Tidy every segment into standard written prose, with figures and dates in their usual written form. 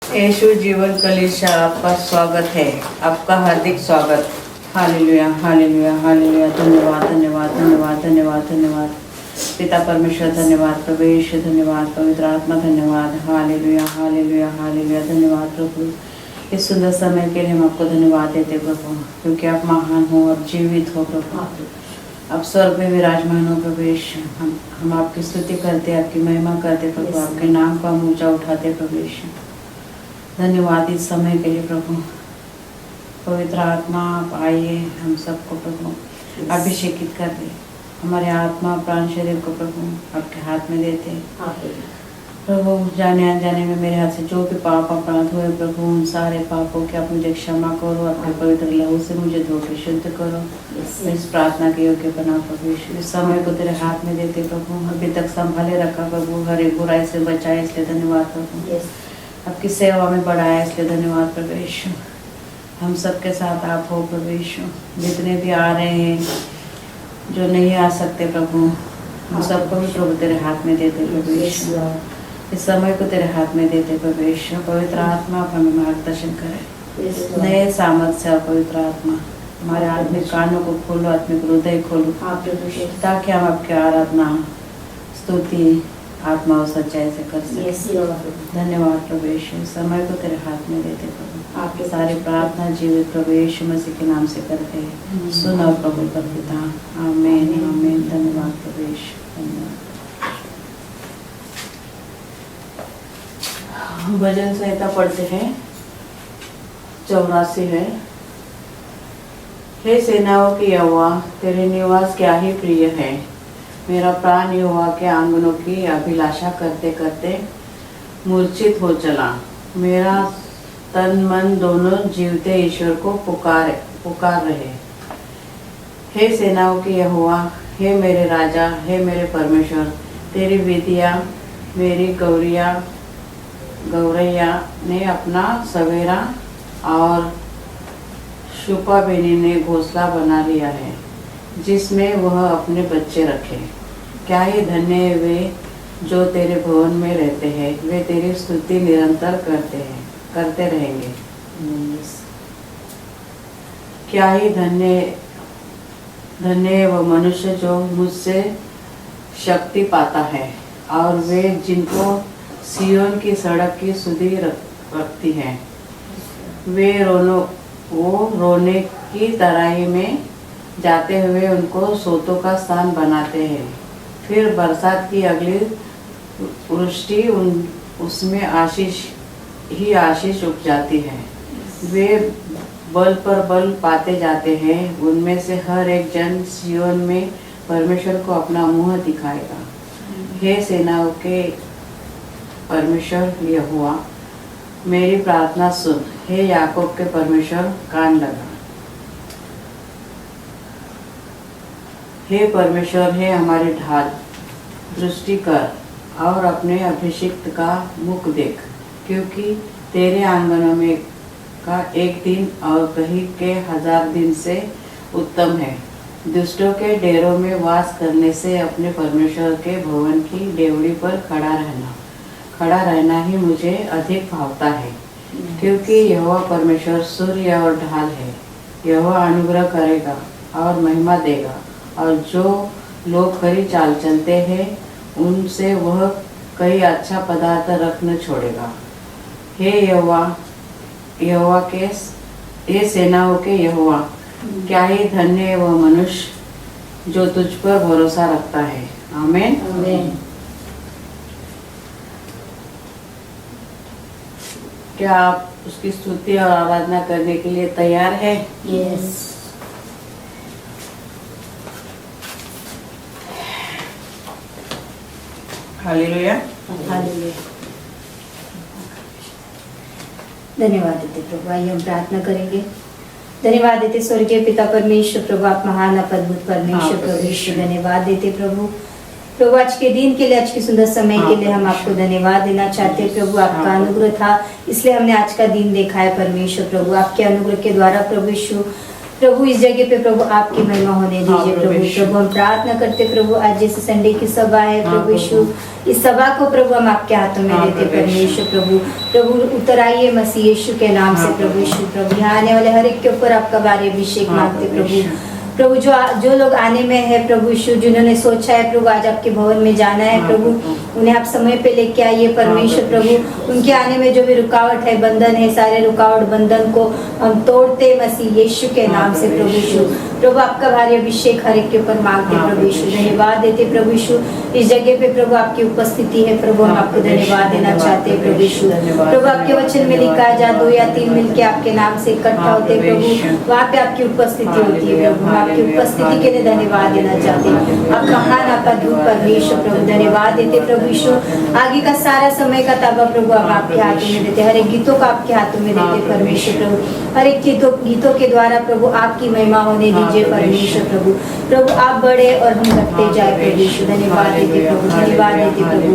यीशु जीवन कलीसिया आपका स्वागत है, आपका हार्दिक स्वागत। Hallelujah hallelujah hallelujah. धन्यवाद धन्यवाद धन्यवाद धन्यवाद धन्यवाद पिता परमेश्वर, धन्यवाद प्रभु यीशु, धन्यवाद पवित्र आत्मा, धन्यवाद। Hallelujah hallelujah hallelujah. धन्यवाद प्रभु, इस सुंदर समय के लिए हम आपको धन्यवाद देते प्रभु, क्योंकि आप महान हो, आप जीवित हो प्रभु, आप स्वर्ग में विराजमान हो प्रभु यीशु। हम आपकी स्तुति करते, आपकी महिमा करते प्रभु, आपके नाम को हम ऊंचा उठाते प्रभु यीशु। धन्यवाद इस समय के लिए प्रभु। पवित्र आत्मा आप आइए, हम सबको प्रभु अभिषेकित कर दे। हमारे आत्मा प्राण शरीर को प्रभु आपके हाथ में देते प्रभु। जाने अनजाने में मेरे हाथ से जो भी पाप अपराध हुए प्रभु, उन सारे पापों के आप मुझे क्षमा करो, आपके पवित्र लहू से मुझे धो के शुद्ध करो। इस प्रार्थना के योग्य बना प्रभु। इस समय को तेरे हाथ में देते प्रभु, अभी तक संभाले रखा प्रभु, हर एक बुराई से बचाए, इसलिए धन्यवाद प्रभु। आपकी सेवा में बढ़ाया, इसलिए धन्यवाद प्रभु यीशु। हम सबके साथ आप हो प्रभु यीशु। जितने भी आ रहे हैं, जो नहीं आ सकते प्रभु, हम सबको भी प्रभु तेरे हाथ में देते प्रभु यीशु। इस समय को तेरे हाथ में देते प्रभु यीशु। पवित्र आत्मा आप हमें मार्गदर्शन करे, नए सामर्थ्य से पवित्र आत्मा हमारे आत्मिक कानों को खोलो, आत्मिक हृदय खोलो, ताकि हम आपकी आराधना स्तुति आत्मा और सच्चाई से कर सकें। धन्यवाद प्रभु यीशु। समय को तेरे हाथ में देते प्रभु, आपकी सारी प्रार्थना जीवित प्रभु यीशु मसीह के नाम से करते हैं। सुन और प्रभु कर पिता, आमीन आमीन। धन्यवाद प्रभु यीशु, धन्यवाद। भजन संहिता पढ़ते हैं, 84 है। हे सेनाओं की यहोवा, तेरे निवास क्या ही प्रिय है। मेरा प्राण यहोवा के आंगनों की अभिलाषा करते करते मूर्छित हो चला। मेरा तन मन दोनों जीवते ईश्वर को पुकार रहे। हे सेनाओं की यहोवा, हे मेरे राजा, हे मेरे परमेश्वर, तेरी विधियाँ मेरी गौरैया ने अपना सवेरा और शुपा बेनी ने घोंसला बना लिया है, जिसमें वह अपने बच्चे रखे। क्या ही धन्य है वे जो तेरे भवन में रहते हैं, वे तेरी स्तुति निरंतर करते रहेंगे। क्या ही धन्य है वह मनुष्य जो मुझसे शक्ति पाता है, और वे जिनको सियोन की सड़क की सुधि रखती है। वे रोने की तराई में जाते हुए उनको सोतों का स्थान बनाते हैं। फिर बरसात की अगली वृष्टि उसमें आशीष उग जाती है। वे बल पर बल पाते जाते हैं। उनमें से हर एक जन सियोन में परमेश्वर को अपना मुंह दिखाएगा। हे सेनाओं के परमेश्वर यहोवा, मेरी प्रार्थना सुन। हे याकूब के परमेश्वर, कान लगा। हे परमेश्वर, हे हमारे ढाल, दृष्टि कर और अपने अभिषिक्त का मुख देख, क्योंकि तेरे आंगनों में का एक दिन और कहीं के 1000 दिन से उत्तम है। दुष्टों के डेरों में वास करने से अपने परमेश्वर के भवन की डेवड़ी पर खड़ा रहना ही मुझे अधिक भावता है, क्योंकि यहोवा परमेश्वर सूर्य और ढाल है। यहोवा अनुग्रह करेगा और महिमा देगा, और जो लोग खरी चाल चलते हैं उनसे वह कई अच्छा पदार्थ रख न छोड़ेगा। हे यहोवा के, हे सेनाओं के यहोवा, क्या ही धन्य है वह मनुष्य जो तुझ पर भरोसा रखता है। आमीन आमीन। क्या आप उसकी स्तुति और आराधना करने के लिए तैयार है? यस। Hallelujah hallelujah. धन्यवाद देते प्रभु। आइए हम प्रार्थना करेंगे। धन्यवाद देते स्वर्गीय पिता परमेश्वर, प्रभु आप महान आप अद्भुत परमेश्वर प्रभु यीशु, धन्यवाद देते प्रभु आज के दिन के लिए, आज के सुंदर समय के लिए हम आपको धन्यवाद देना चाहते हैं प्रभु। आपका अनुग्रह था इसलिए हमने आज का दिन देखा है परमेश्वर प्रभु। आपके अनुग्रह के द्वारा प्रभु यीशु प्रभु इस जगह पे प्रभु आपकी महिमा होने हाँ, दीजिए प्रभु प्रभु। यीशु। प्रभु हम प्रार्थना करते प्रभु, आज जैसे संडे की सभा है हाँ, प्रभु यीशु, प्रभु। इस सभा को प्रभु हम आपके हाथों में हाँ, देते प्रभु परमेश्वर प्रभु। प्रभु उतर आइए मसीह यीशु के नाम हाँ, से प्रभु प्रभु। यीशु प्रभु। यहाँ आने वाले हर एक के ऊपर आपका भारी अभिषेक हाँ, मांगते प्रभु प्रभु। यीशु। प्रभु जो लोग आने में है प्रभु यीशु, जिन्होंने सोचा है प्रभु आज आपके भवन में जाना है हाँ, प्रभु, प्रभु। उन्हें आप समय पे लेके आइए परमेश्वर हाँ, प्रभु। प्रभु। उनके आने में जो भी रुकावट है, बंधन है, सारे रुकावट बंधन को हम तोड़ते मसीह यीशु के हाँ, नाम से प्रभु प्रभु यीशु। यीशु। प्रभु आपका भारी अभिषेक हर एक के ऊपर मांगते हाँ, प्रभु यीशु। प्रभु यीशु। धन्यवाद देते प्रभु यीशु, इस जगह पे प्रभु आपकी उपस्थिति है प्रभु। हम हाँ, आपको प्रभु यीशु, धन्यवाद देना धन्यवाद, चाहते हैं प्रभु प्रभु यीशु। धन्यवाद, प्रभु आपके धन्यवाद, वचन में लिखा है जहाँ 2 या 3 मिलके आपके नाम से इकट्ठा हाँ, होते हैं प्रभु प्रभु, यीशु। वहाँ पे आपकी उपस्थिति होती है हालेलुया, प्रभु। हम आपकी हालेलुया, उपस्थिति के लिए धन्यवाद देना चाहते हैं। आप महान आपका दूत परमेश्वर प्रभु, धन्यवाद देते प्रभु यीशु। आगे का सारा समय का ताबा प्रभु आप आपके हाथों में देते, हर एक गीतों को आपके हाथों में देते परमेश्वर प्रभु। हर एक गीतों के द्वारा प्रभु आपकी महिमा होने दीजिए परमेश्वर प्रभु। प्रभु आप बड़े और हम घटते जाए प्रभु यीशु। धन्यवाद देते प्रभु, धन्यवाद देते प्रभु।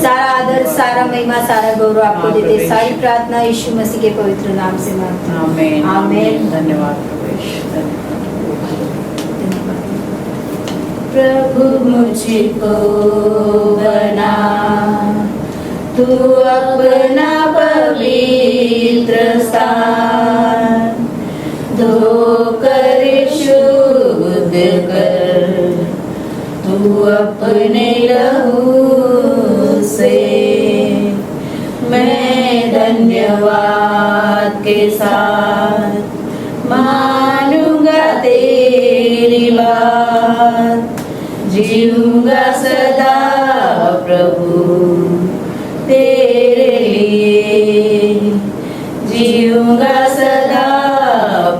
सारा आदर, सारा महिमा, सारा गौरव आपको देते। सारी प्रार्थना यीशु मसीह के पवित्र नाम से मांगते हैं। आमीन, आमीन। धन्यवाद प्रभु यीशु, धन्यवाद। प्रभु मुझको बना तू अपना पवित्र स्थान, धोकर शुद्ध कर तू अपने लहू से। मैं धन्यवाद के साथ मानूंगा तेरी बात, जीऊंगा सदा प्रभु तेरे लिए, जीऊंगा सदा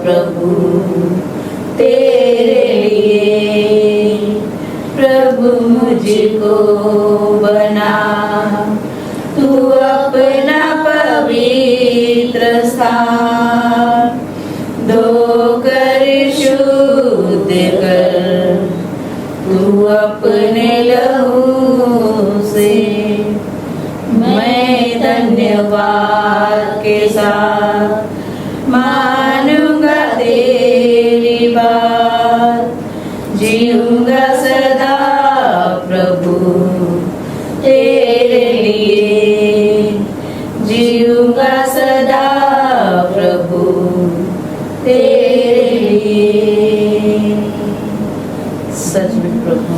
प्रभु तेरे लिए। प्रभु मुझको बना तू अपना पवित्र स्थान, धोकर शुद्ध कर तू अपने लहू से। मैं धन्यवाद के साथ मानूंगा तेरी बात, जीऊंगा सदा प्रभु तेरे लिए, जीऊंगा सदा प्रभु तेरे लिए। सच में प्रभु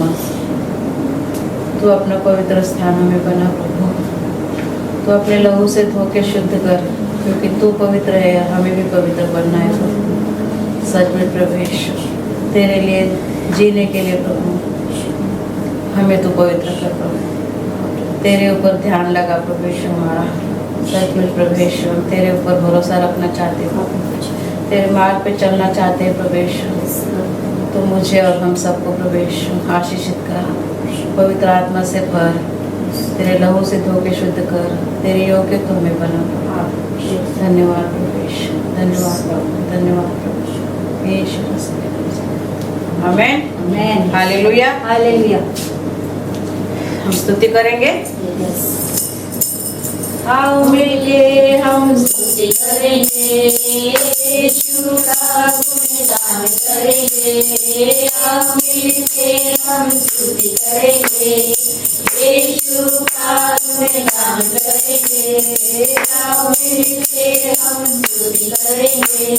तू अपना पवित्र स्थान हमें बना प्रभु, तू अपने लहू से धो के शुद्ध कर, क्योंकि तू पवित्र है, हमें भी पवित्र बनना है प्रभु। सच में प्रभु यीशु तेरे लिए जीने के लिए प्रभु हमें तू पवित्र कर प्रभु। तेरे ऊपर ध्यान लगा प्रभु यीशु हमारा। सच में प्रभु यीशु हम तेरे ऊपर भरोसा रखना चाहते हैं प्रभु, तेरे मार्ग पे चलना चाहते हैं प्रभु यीशु। तो मुझे और हम सबको प्रभु यीशु आशीषित कर, पवित्र आत्मा से भर, तेरे लहू से धो के शुद्ध कर, तेरे योग्य तो हमें बना प्रभु। धन्यवाद प्रभु यीशु, धन्यवाद प्रभु, धन्यवाद प्रभु यीशु मसीह। आमीन, आमीन, हालेलुया। हालेलुया। हम स्तुति करेंगे। आओ मिलके हम स्तुति करेंगे, यीशु का गुणगान करेंगे। आओ मिलके हम स्तुति करेंगे, यीशु का गुणगान करेंगे। आओ मिलके हम स्तुति करेंगे,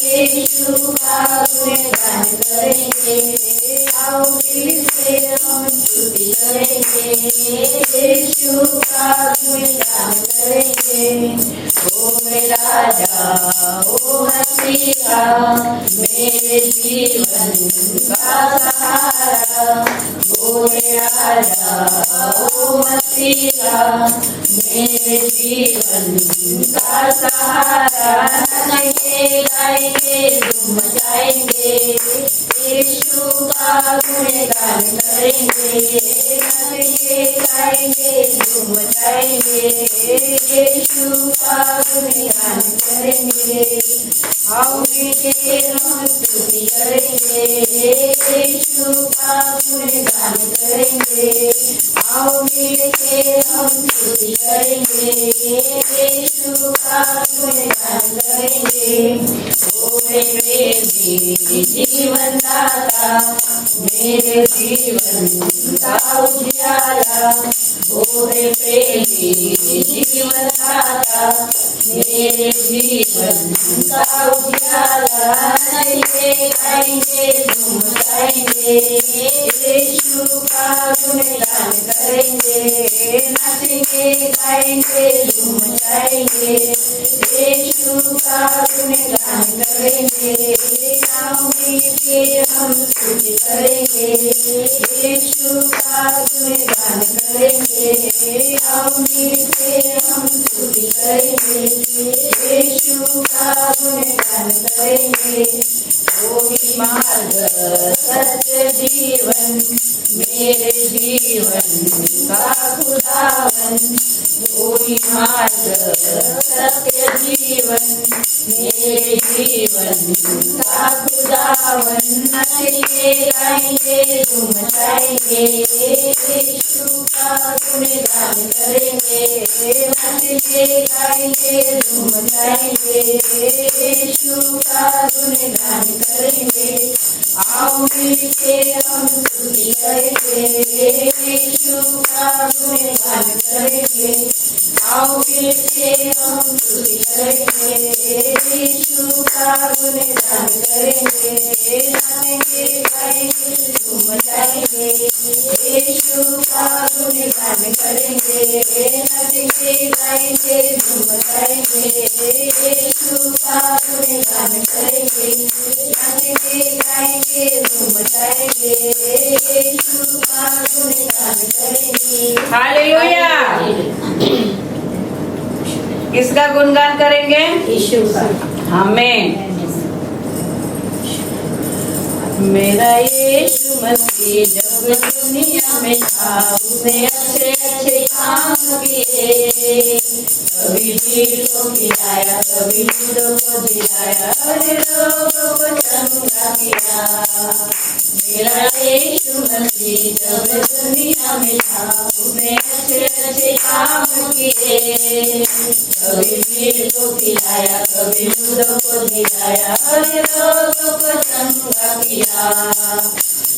यीशु का गुणगान करेंगे। आओ मिलके हम स्तुति करेंगे, यीशु का गुणगान करेंगे। ओ मेरा राजा, ओ मसीहा, मेरे जीवन का सहारा। ओ मेरा राजा, ओ मसीहा, मेरे जीवन का सहारा। गाएंगे गाएंगे धूम मचाएंगे, यीशु का गुणगान करेंगे। गाएंगे गाएंगे धूम मचाएंगे, यीशु का गुणगान करेंगे। आओ मिलके हम स्तुति करेंगे, यीशु का गुणगान करेंगे। आओ मिलके हम स्तुति करेंगे, यीशु का गुणगान करेंगे। ओ रे प्रेमी जीवन दाता, मेरे जीवन का उजियारा, ओ रे प्रेमी जीवन दाता, मेरे जीवन का उजियारा। नाचेंगे गाएंगे झूम जाएंगे, यीशु का गुणगान करेंगे। नाचेंगे गाएंगे झूम जाएंगे, यीशु का गुणगान करेंगे। नाम के हम स्तुति करेंगे, यीशु का गुणगान करेंगे। नाम के हम स्तुति करेंगे, यीशु का गुणगान करेंगे। कोई मार्ग सत्य जीवन, मेरे जीवन का खुदावन। कोई मार्ग सत्य जीवन, मेरे जीवन का खुदावन। नाचेंगे गाएंगे झूम जाएंगे, यीशु का गुणगान करेंगे। नाचेंगे गाएंगे झूम जाएंगे, यीशु का गुणगान करेंगे। आओ मिलके हम स्तुति करेंगे, यीशु का गुणगान करेंगे। आओ मिलके हम स्तुति करेंगे, यीशु का गुणगान करेंगे। नाचेंगे गाएंगे झूम जाएंगे, यीशु का गुणगान करेंगे। नाचेंगे गाएंगे झूम जाएंगे, यीशु का गुणगान करेंगे। नाचेंगे गाएंगे झूम जाएंगे, यीशु का गुणगान करेंगे। हालेलुया। किसका गुणगान करेंगे? यीशु का। आमीन। मेरा यीशु मसीह जब दुनिया में था, उसने अच्छे अच्छे काम किए। कभी भीड़ को खिलाया, कभी बूढ़ों को जिलाया, और लोगों को चंगा किया। मेरा यीशु मसीह जब दुनिया में था, उसने अच्छे अच्छे काम किए। कभी भीड़ को खिलाया, कभी बूढ़ों को जिलाया, और लोगों को चंगा किया।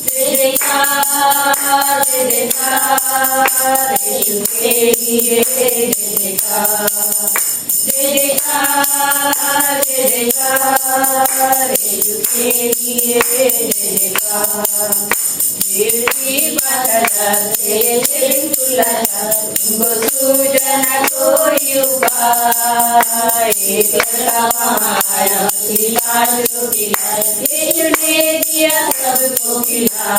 जय जयकार, जय जयकार यीशु के लिए, जय जयकार। जय जयकार, जय जयकार यीशु के लिए, जय जयकार। भीड़ की बादल से बिल्कुल तुमको सूझना कोई उपाय। एक लड़का आया, खिलाज को खिलाए, यीशु ने दिया सबको खिला।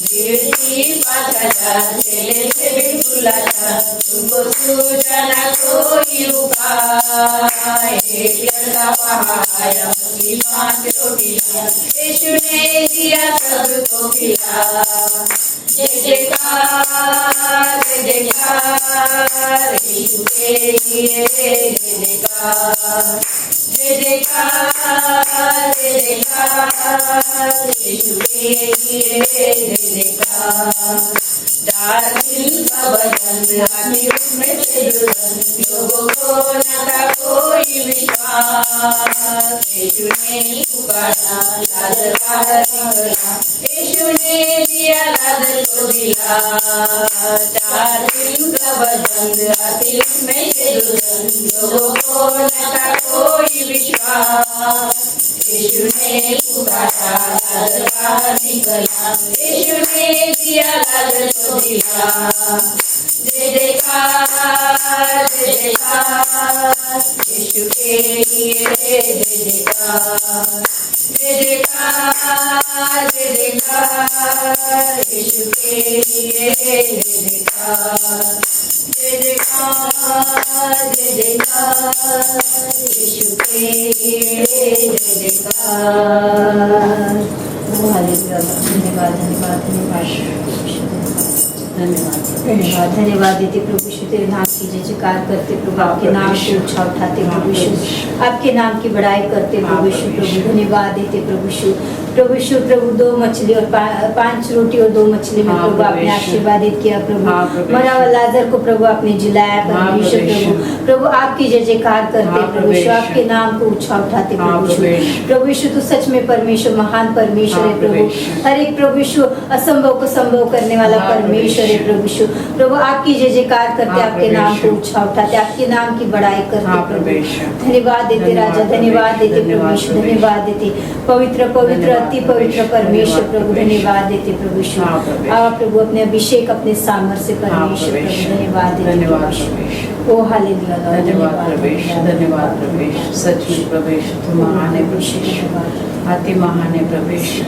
भीड़ की बादल से बिल्कुल तुमको सूझना कोई उपाय। एक लड़का आया, 5 रोटियां, यीशु ने दिया सबको खिला। जय जयकार, जय जयकार यीशु के लिए, जय जयकार। जय जयकार, जय जयकार यीशु के लिए, जय जयकार। दार्जिल का बदन आदमी उसमें से दुल्हन, लोगों को न था कोई विश्वास। यीशु ने पुकारा, लाजर बाहर निकला, यीशु ने दिया लाजर को दिला। दार्जिल का बदन आदमी उसमें से दुल्हन, लोगों को न था कोई विश्वास। यीशु ने पुकारा, लाजर बाहर निकला, यीशु ने दिया लाजर को दिला। जय जयकार, जय जयकार यीशु के लिए, जय जयकार। जय जयकार, जय जयकार यीशु के लिए, जय जयकार। जय जयकार, जय जयकार यीशु के लिए, जय जयकार। हालेलुया। धन्यवाद, धन्यवाद, धन्यवाद, धन्यवाद, धन्यवाद, धन्यवाद देते प्रभु यीशु, तेरे नाम की जय जयकार करते प्रभु, आपके नाम को ऊंचा उठाते प्रभु यीशु, आपके नाम की बड़ाई करते प्रभु यीशु। प्रभु धन्यवाद देते प्रभु यीशु, प्रभु यीशु प्रभु 2 मछली और 5 रोटी और 2 मछली में हाँ, प्रभु आपने प्रभु यीशु। आशीर्वादित किया प्रभु हाँ, प्रभु मरा हुआ यीशु। लाजर को प्रभु आपने जिलाया हाँ, प्रभु यीशु प्रभु यीशु। प्रभु प्रभु आपकी जय जयकार करते हाँ, प्रभु प्रभु यीशु यीशु। आपके नाम को ऊंचा उठाते हाँ, प्रभु प्रभु यीशु यीशु। प्रभु यीशु तो सच में परमेश्वर महान परमेश्वर हाँ, है प्रभु प्रभु यीशु। हर एक प्रभु यीशु असंभव को संभव करने वाला हाँ, प्रभु परमेश्वर है यीशु। प्रभु यीशु प्रभु आपकी जय जयकार करते हाँ, आपके प्रभु नाम को यीशु। ऊंचा उठाते आपके नाम की बड़ाई करते हाँ, प्रभु प्रभु यीशु। धन्यवाद देते राजा धन्यवाद देते प्रभु धन्यवाद, यीशु प्रभु धन्यवाद देते पवित्र पवित्र धन्यवाद, अति प्रभु पवित्र यीशु। परमेश्वर धन्यवाद, प्रभु प्रभु यीशु। धन्यवाद देते प्रभु यीशु हाँ, प्रभु यीशु। आप प्रभु अपने अभिषेक अपने सामर्थ्य से हाँ, परमेश्वर प्रभु प्रभु यीशु। धन्यवाद देते धन्यवाद, प्रभु प्रभु यीशु यीशु। ओ हालेलुया लॉर्ड, धन्यवाद प्रभु यीशु। धन्यवाद प्रभु यीशु। सच में प्रभु यीशु तू महान है प्रभु यीशु। धन्यवाद। अति महान है प्रभु यीशु।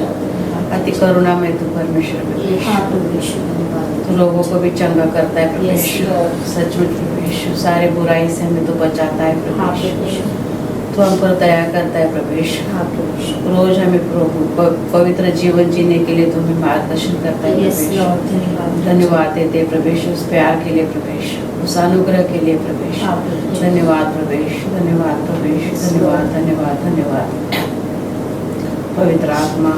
अति करुणा में तू परमेश्वर प्रभु यीशु। हाँ प्रभु यीशु धन्यवाद। तू लोगों को भी चंगा करता है प्रभु Yes, यीशु। Lord. सच में प्रभु यीशु सारे बुराई से हमें तो बचाता है प्रभु हाँ यीशु। प्रभु यीशु तू हम पर दया करता है प्रभु यीशु। हाँ प्रभु यीशु रोज हमें प्रभु पवित्र जीवन जीने के लिए तुम्हें मार्गदर्शन करता है यस प्रभु यीशु। लॉर्ड धन्यवाद धन्यवाद देते हैं प्रभु यीशु उस प्यार के लिए प्रभु यीशु, उस अनुग्रह के लिए प्रभु यीशु। हाँ, प्रभु यीशु। धन्यवाद प्रभु यीशु। धन्यवाद प्रभु यीशु। धन्यवाद धन्यवाद धन्यवाद। पवित्र आत्मा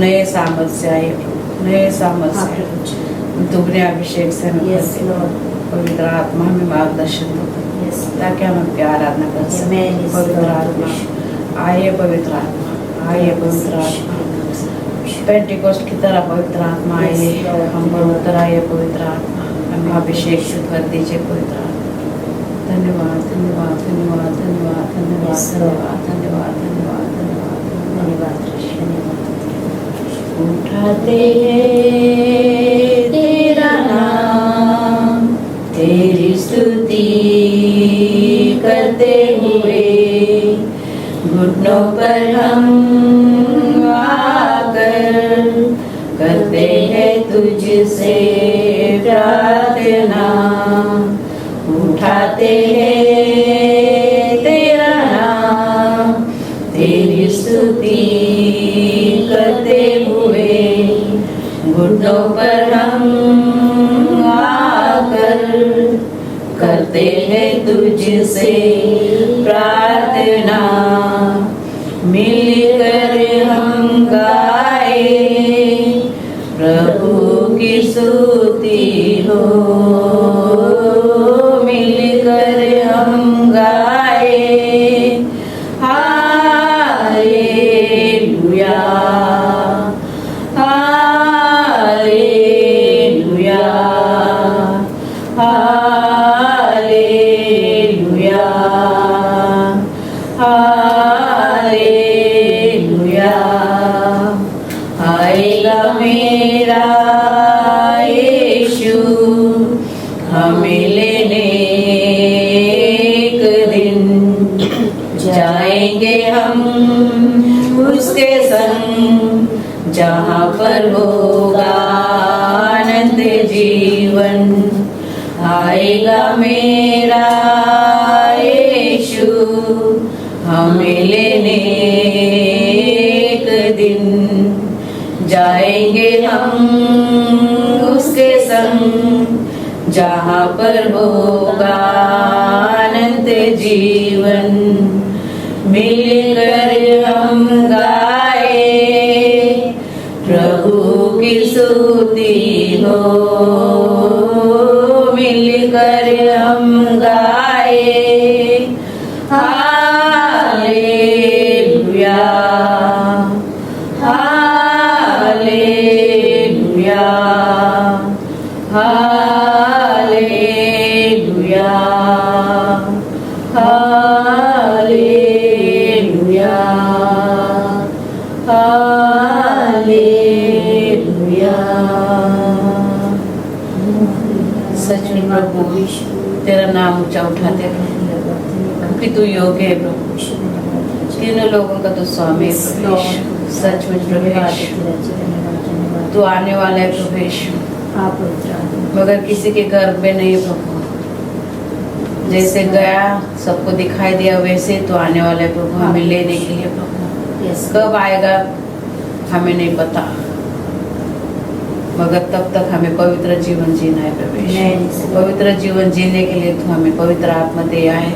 नए सामर्थ्य से आइए प्रभु, नए हाँ सामर्थ्य प्रभु यीशु से दुगने अभिषेक से हमें यस भर दे। लॉर्ड पवित्र आत्मा हमें मार्गदर्शन दो यस ताकि हम प्यार आराधना कर सकें। Amen, yes, पवित्र Lord. आत्मा आइए, पवित्र आत्मा आइए, पवित्र आत्मा पेंटिकोस्ट की तरह पवित्र आत्मा आइए, Yes, Lord. हम पर उतर आइए पवित्र आत्मा, हमें अभिषेक से कर दीजिए पवित्र आत्मा। धन्यवाद धन्यवाद धन्यवाद धन्यवाद धन्यवाद Yes, Lord. धन्यवाद धन्यवाद धन्यवाद धन्यवाद धन्यवाद धन्यवाद उठाते हैं तेरा नाम, तेरी स्तुति करते हुए घुटनों पर हम आकर करते हैं तुझसे प्रार्थना। उठाते हैं तेरा नाम, तेरी स्तुति करते हुए घुटनों पर हम आकर करते हैं तुझसे प्रार्थना। मिलकर हम गाए प्रभु की स्तुति हो, मिलकर हम गाए हालेलुया हालेलुया हालेलुया हालेलुया। आएगा मेरा यीशु हमें लेने एक दिन, जाएंगे हम उसके संग जहाँ पर होगा आनंद जीवन। आएगा मेरा यीशु हमें लेने एक दिन, जाएंगे हम उसके संग जहाँ पर होगा अनंत जीवन। मिलकर हम गाए प्रभु की स्तुति हो, मिलकर हम गाए hallelujah hallelujah hallelujah hallelujah hallelujah. सच में प्रभु तेरा नाम ऊंचा उठाते प्रभु, क्योंकि तू योग्य है प्रभु। तीनों लोगों का तो स्वामी है प्रभु यीशु। सच में प्रभु यीशु तू आने वाला है प्रभु यीशु, मगर किसी के घर में नहीं प्रभु। जैसे गया सबको दिखाई दिया वैसे तो आने वाला है प्रभु हमें लेने के लिए प्रभु। कब आएगा हमें नहीं पता, मगर तब तक हमें पवित्र जीवन जीना है प्रभु यीशु। पवित्र जीवन जीने के लिए तू हमें पवित्र आत्मा दे आए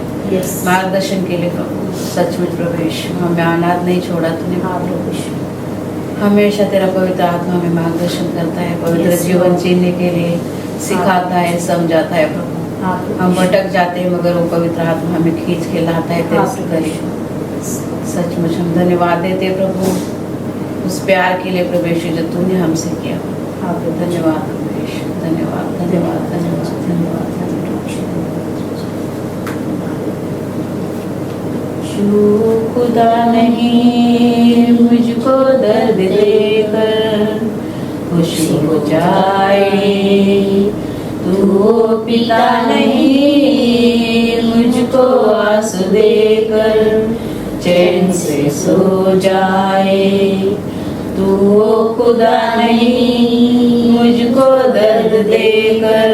मार्गदर्शन के लिए प्रभु। सच में प्रभु यीशु हमें अनाथ नहीं छोड़ा तूने प्रभु। हमेशा तेरा पवित्र आत्मा में मार्गदर्शन करता है, पवित्र Yes, जीवन Lord. जीने के लिए सिखाता है, समझाता है प्रभु। हाँ प्रभु हम यीशु। भटक जाते हैं मगर वो पवित्र आत्मा हमें खींच के लाता है तेरे हाँ से प्रभु करीब। यीशु। सचमुच हम धन्यवाद देते हैं प्रभु उस प्यार के लिए प्रभु यीशु जो तूने हमसे किया। हाँ प्रभु धन्यवाद प्रभु यीशु, धन्यवाद धन्यवाद धन्यवाद धन्यवाद जो खुदा नहीं मुझको दर्द देकर खुश हो जाए, तू वो पिता नहीं मुझको आंसू देकर चैन से सो जाए, तू वो खुदा नहीं मुझको दर्द देकर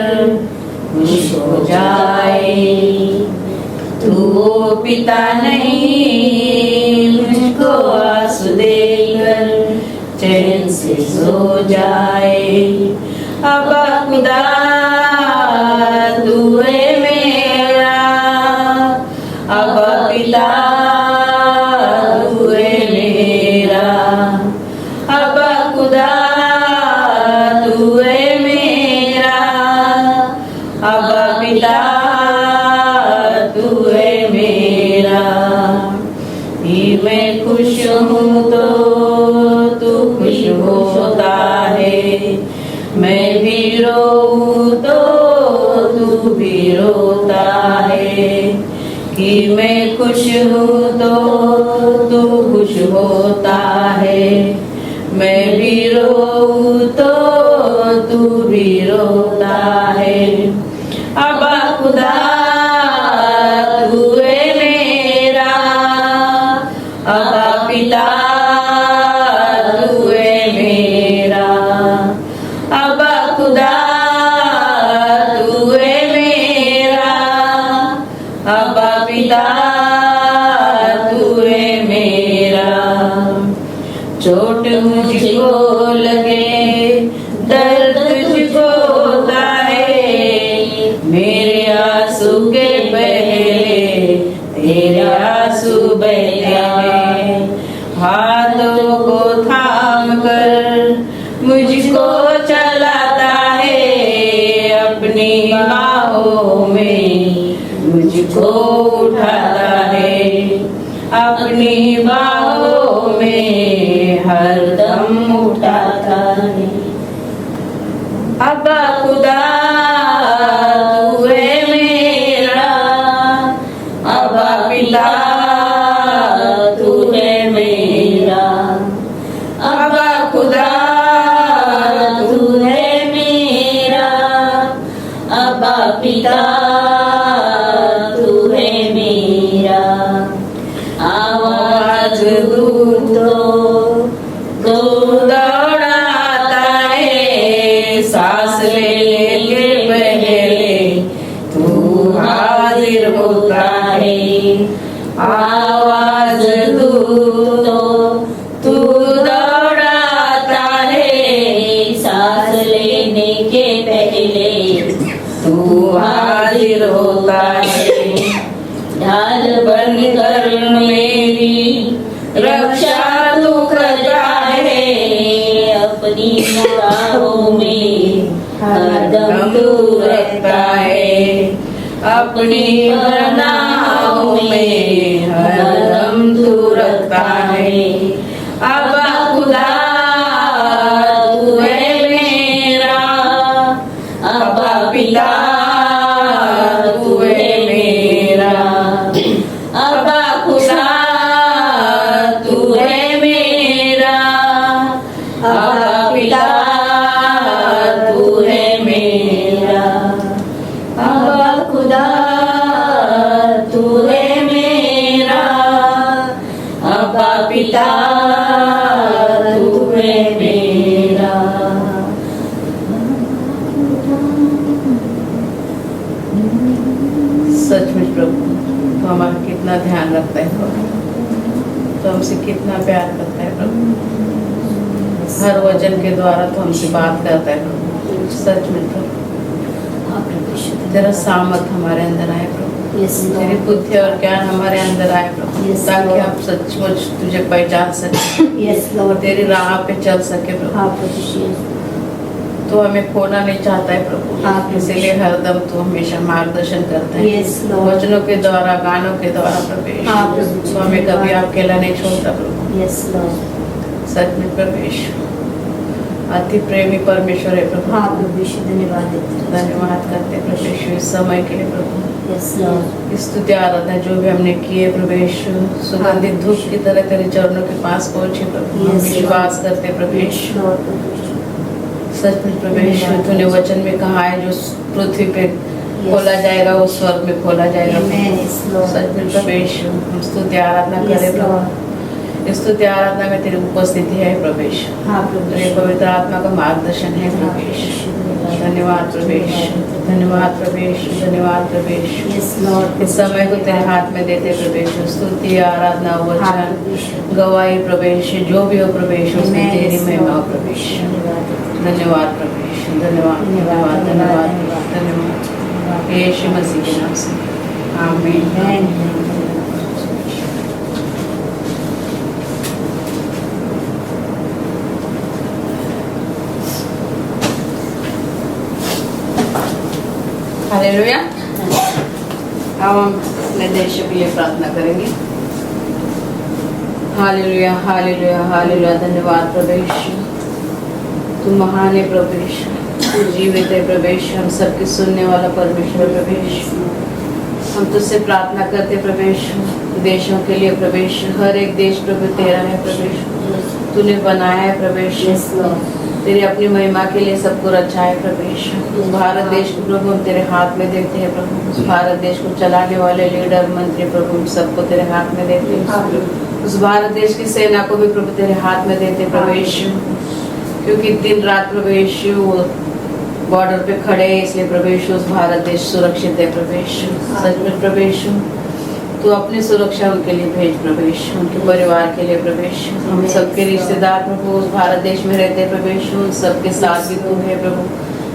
खुश हो जाए, तू वो पिता नहीं मुझको आंसू देकर चैन से सो जाए। अब खुदा तू है मेरा, अब पिता तू है मेरा, अब खुदा तू है मेरा, अब पिता तू है मेरा। ही मैं खुश हूँ तो तू खुश होता है, मैं भी रोऊं तो तू भी रोता है। कि मैं खुश हूँ तो तू खुश होता है, मैं भी रोऊं तो तू भी रोता है। अब खुदा तू है मेरा, अब पिता तू है मेरा, अब खुदा तू है मेरा, अब पिता तू है मेरा। चोट मुझको लगे दर्द तुझको होता है, मेरे आंसू के पहले तेरे आंसू बहते हैं। हाथों को थाम कर मुझको चलाता है, अपनी बाहों में मुझको उठाता है, अपनी बाहों में हरदम उठाता है। अब खुदा तू है मेरा, अब पिता तू है मेरा, अब खुदा तू है मेरा, अब पिता तू है मेरा। आवाज दूँ तो दौड़ाता है, सांस लेने के पहले तू हाजिर होता है। आवाज दूँ तो तू दौड़ाता है, सांस लेने के पहले तू हाजिर होता है। ढाल बनकर मेरी रक्षा तू करता है, अपनी बाहों में हरदम तू रहता है, अपनी बाहों में हरदम तू रखता है। अब खुदा तू है मेरा, अब पिता तू है मेरा, अब खुदा तू है मेरा, अब पिता तू है मेरा, अब खुदा तू है मेरा, अब पिता तू है मेरा। सचमुच प्रभु तो हमारा कितना ध्यान रखता है प्रभु, तो हमसे कितना प्यार करता है प्रभु, हर वचन के द्वारा तो हमसे बात करता है प्रभु। सचमुच प्रभु तेरा सामर्थ हमारे अंदर आए प्रभु, Yes, Lord. तेरी बुद्धि और ज्ञान हमारे अंदर आए प्रभु, Yes, ताकि Lord. हम सचमुच तुझे पहचान सके, Yes, Lord. तेरी राह पे चल सके प्रभु। हाँ प्रभु यीशु। तू हमें खोना नहीं चाहता है प्रभु, हाँ, प्रभु। इसीलिए हरदम तू हमेशा मार्गदर्शन करता है, Yes, Lord. वचनों के द्वारा, गानों के द्वारा प्रभु। हाँ, प्रभु। तू हमें कभी अकेला नहीं छोड़ता प्रभु। Yes, Lord. सच में प्रभु अति प्रेमी परमेश्वर है प्रभु। हाँ प्रभु यीशु, धन्यवाद देते हैं। धन्यवाद करते हैं प्रभु यीशु इस समय के लिए प्रभु। Yes, Lord. स्तुति आराधना जो भी हमने किए प्रभु यीशु, सुगंधित धूप की तरह तेरे चरणों के पास पहुंचे प्रभु। हम Yes, विश्वास करते हैं प्रभु Yes, यीशु, Lord, प्रभु यीशु। सच में प्रभु यीशु तूने वचन में कहा है जो पृथ्वी पे खोला जाएगा वो स्वर्ग में खोला जाएगा। Amen, yes, Lord. सच में प्रभु यीशु हम स्तुति आराधना Yes, करें Lord. प्रभु। स्तुति आराधना में तेरी उपस्थिति है प्रभु यीशु, हाँ प्रभु तेरे यीशु। पवित्र आत्मा का मार्गदर्शन है हाँ, प्रभु प्रभु यीशु। यीशु, धन्यवाद। धन्यवाद प्रभु यीशु, धन्यवाद प्रभु यीशु, धन्यवाद प्रभु यीशु। Yes, Lord. इस समय को तेरे हाथ में देते प्रभु यीशु, स्तुति आराधना हाँ वचन प्रभु यीशु। गवाही प्रभु यीशु, जो भी हो प्रभु यीशु उसमें Amen, तेरी yes, महिमा हो Lord. प्रभु यीशु। धन्यवाद। धन्यवाद प्रभु यीशु, धन्यवाद धन्यवाद धन्यवाद धन्यवाद यीशु मसीह के नाम से आमीन। Amen. हालेलुया। अब हम अपने देश के लिए प्रार्थना करेंगे। Hallelujah hallelujah hallelujah. धन्यवाद प्रभु यीशु, तू महान है प्रभु यीशु, तू जीवित है प्रभु यीशु, हम सबके सुनने वाला परमेश्वर प्रभु यीशु। हम तुझसे प्रार्थना करते प्रभु यीशु देशों के लिए प्रभु यीशु, हर एक देश प्रभु तेरा है प्रभु यीशु, तूने बनाया है प्रभु यीशु, Yes, Lord. तेरी अपनी महिमा के लिए सबको रचा है प्रभु यीशु। उस भारत देश को प्रभु हम तेरे हाथ में देते हैं प्रभु, उस भारत देश को चलाने वाले लीडर मंत्री प्रभु हम सबको तेरे हाथ में देते हैं। उस भारत देश की सेना को भी प्रभु तेरे हाथ में देते प्रभु यीशु, क्योंकि दिन रात प्रभु यीशु वो बॉर्डर पे खड़े हैं, इसलिए प्रभु यीशु उस भारत देश सुरक्षित है प्रभु यीशु। सच में प्रभु यीशु तू अपनी सुरक्षा उनके लिए भेज प्रभु यीशु, उनके परिवार के लिए प्रभु यीशु। हम सबके रिश्तेदार प्रभु उस भारत देश में रहते प्रभु यीशु, सबके साथ भी तू है प्रभु,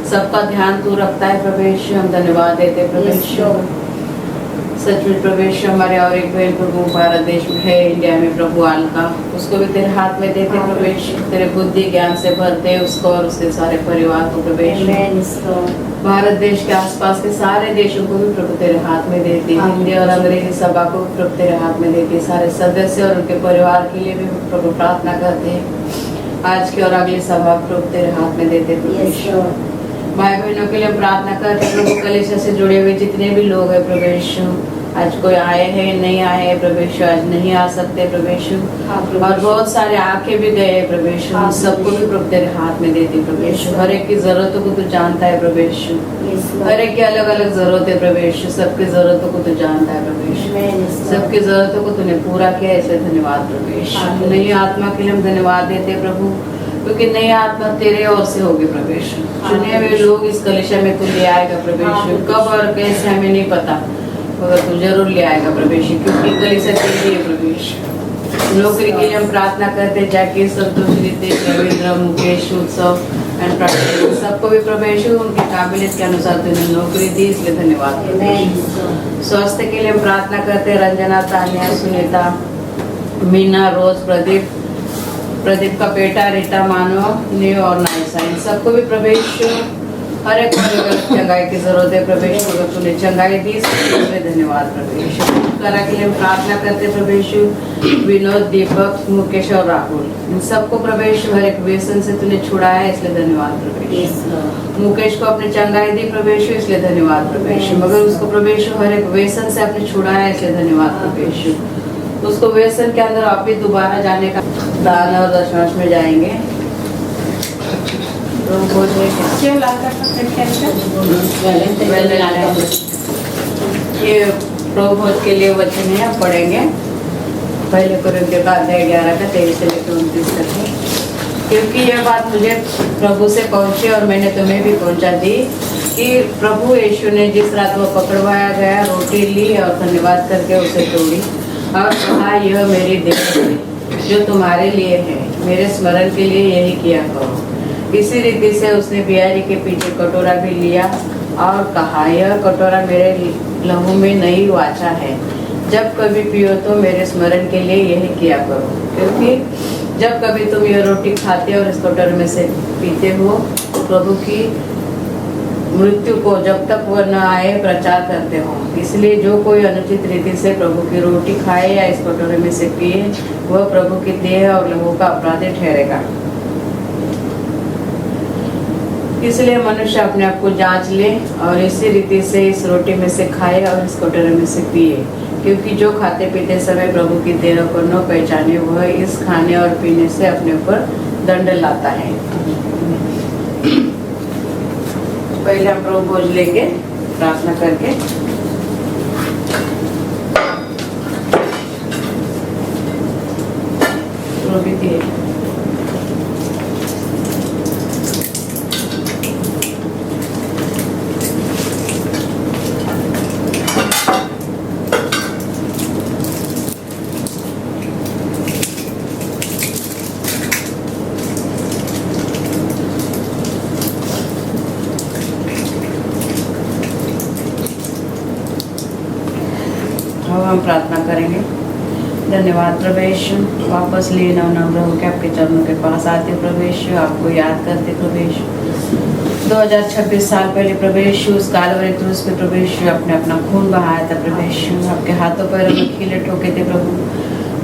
सबका ध्यान तू रखता है प्रभु यीशु। हम धन्यवाद देते प्रभु यीशु। सच में प्रभु यीशु हमारे और एक बहन प्रभु भारत देश में है, इंडिया में प्रभु अलका, उसको भी तेरे हाथ में देते प्रभु यीशु, तेरे बुद्धि ज्ञान से भरते उसको और उसके सारे परिवार को प्रभु यीशु। Amen, yes, Lord. भारत देश के आसपास के सारे देशों को भी प्रभु तेरे हाथ में देती है, हिंदी और अंग्रेजी सभा को भी प्रभु तेरे हाथ में देती है, सारे सदस्य और उनके परिवार के लिए भी प्रभु प्रार्थना करते हैं। आज की और अगली सभा प्रभु तेरे हाथ में देते प्रभु Yes, यीशु। Lord. भाई बहनों के लिए प्रार्थना करते प्रभु, कलीसिया से जुड़े हुए जितने भी लोग हैं प्रभु यीशु, आज कोई आए हैं नहीं आए हैं प्रभु यीशु, आज नहीं आ सकते प्रभु यीशु, हाँ, प्रभु और बहुत सारे आके भी गए हैं प्रभु यीशु, हाँ, सबको भी प्रभु तेरे हाथ में देती प्रभु यीशु। हर एक की जरूरतों को तू जानता है प्रभु यीशु, Yes, Lord. हर एक की अलग अलग जरूरत है प्रभु यीशु, सबकी जरूरतों को तू जानता है प्रभु यीशु, Amen, yes, Lord. सबकी जरूरतों को तूने पूरा किया, इसलिए धन्यवाद प्रभु हाँ, यीशु। नई आत्मा के लिए हम धन्यवाद देते हैं प्रभु, क्योंकि नई आत्मा तेरे ओर से होगी प्रभु यीशु। हाँ, चुने हुए लोग इस कलीसिया में तू ले आएगा प्रभु हाँ, यीशु, कब और कैसे हमें नहीं पता, मगर तू जरूर ले आएगा प्रभु यीशु, क्योंकि कलीसिया तेरी है प्रभु यीशु। नौकरी के लिए हम प्रार्थना करते हैं, जैकी, संतोष, रितेश, रविंद्र, मुकेश, उत्सव एंड प्रार्थना सबको भी प्रभु यीशु उनकी काबिलियत के अनुसार तूने नौकरी दी, इसलिए धन्यवाद प्रभु Amen, यीशु। yes, Lord. स्वास्थ्य के लिए हम प्रार्थना करते हैं, रंजना, तान्या, सुनीता, मीना, रोज, प्रदीप का बेटा, रीटा, मानव, न्यू और नाइसा, इन सबको भी प्रभु यीशु हर एक को अलग अलग चंगाई की जरूरत है प्रभु यीशु, अगर तूने चंगाई दी इसलिए धन्यवाद प्रभु यीशु। करा के लिए हम प्रार्थना करते हैं प्रभु यीशु, विनोद, दीपक, मुकेश और राहुल, इन सबको प्रभु यीशु हर एक व्यसन से तूने छुड़ाया है, इसलिए धन्यवाद प्रभु Yes, यीशु। Lord. मुकेश को अपने चंगाई दी प्रभु यीशु, इसलिए धन्यवाद प्रभु यीशु, मगर उसको प्रभु यीशु हर एक व्यसन से आपने छुड़ाया है, इसलिए धन्यवाद प्रभु यीशु। उसको व्यसन के अंदर आप भी दोबारा जाने का दान और दशमांश में जाएंगे। तो वो जो है ये प्रभुभोज के लिए वचन है, आप पढ़ेंगे पहले कुरिन्थियों का अध्याय 11 का 23 से लेकर 29 तक है। क्योंकि यह बात मुझे प्रभु से पहुंची और मैंने तुम्हें भी पहुंचा दी कि प्रभु यीशु ने जिस रात वो पकड़वाया गया, रोटी ली और धन्यवाद करके उसे तोड़ी और कहा, यह मेरी देह है जो तुम्हारे लिए है, मेरे स्मरण के लिए यही किया करो। इसी रीति से उसने बियारी के पीछे कटोरा भी लिया और कहा, यह कटोरा मेरे लहू में नई वाचा है, जब कभी पियो तो मेरे स्मरण के लिए यही किया करो। क्योंकि जब कभी तुम यह रोटी खाते और इस कटोरे में से पीते हो तो प्रभु की मृत्यु को जब तक वह न आए प्रचार करते हो। इसलिए जो कोई अनुचित रीति से प्रभु की रोटी खाए या इस कटोरे में से पिए, वह प्रभु की देह और लहू का अपराधी ठहरेगा। इसलिए मनुष्य अपने आप को जांच ले और इसी रीति से इस रोटी में से खाए और इस कटोरे में से पिए। क्योंकि जो खाते पीते समय प्रभु की देह को न पहचाने, वह इस खाने और पीने से अपने ऊपर दंड लाता है। पहले हम प्रभु भोज लेके प्रार्थना करके हम प्रार्थना करेंगे। धन्यवाद प्रभु यीशु, वापस लिए नवनम्र होकर आपके चरणों के पास आते प्रभु यीशु, आपको याद करते प्रभु यीशु। 2026 साल पहले प्रभु यीशु उस कालवरी क्रूस पे प्रभु यीशु आपने अपना खून बहाया था प्रभु यीशु। आपके हाथों पैरों में कीले ठोके थे प्रभु,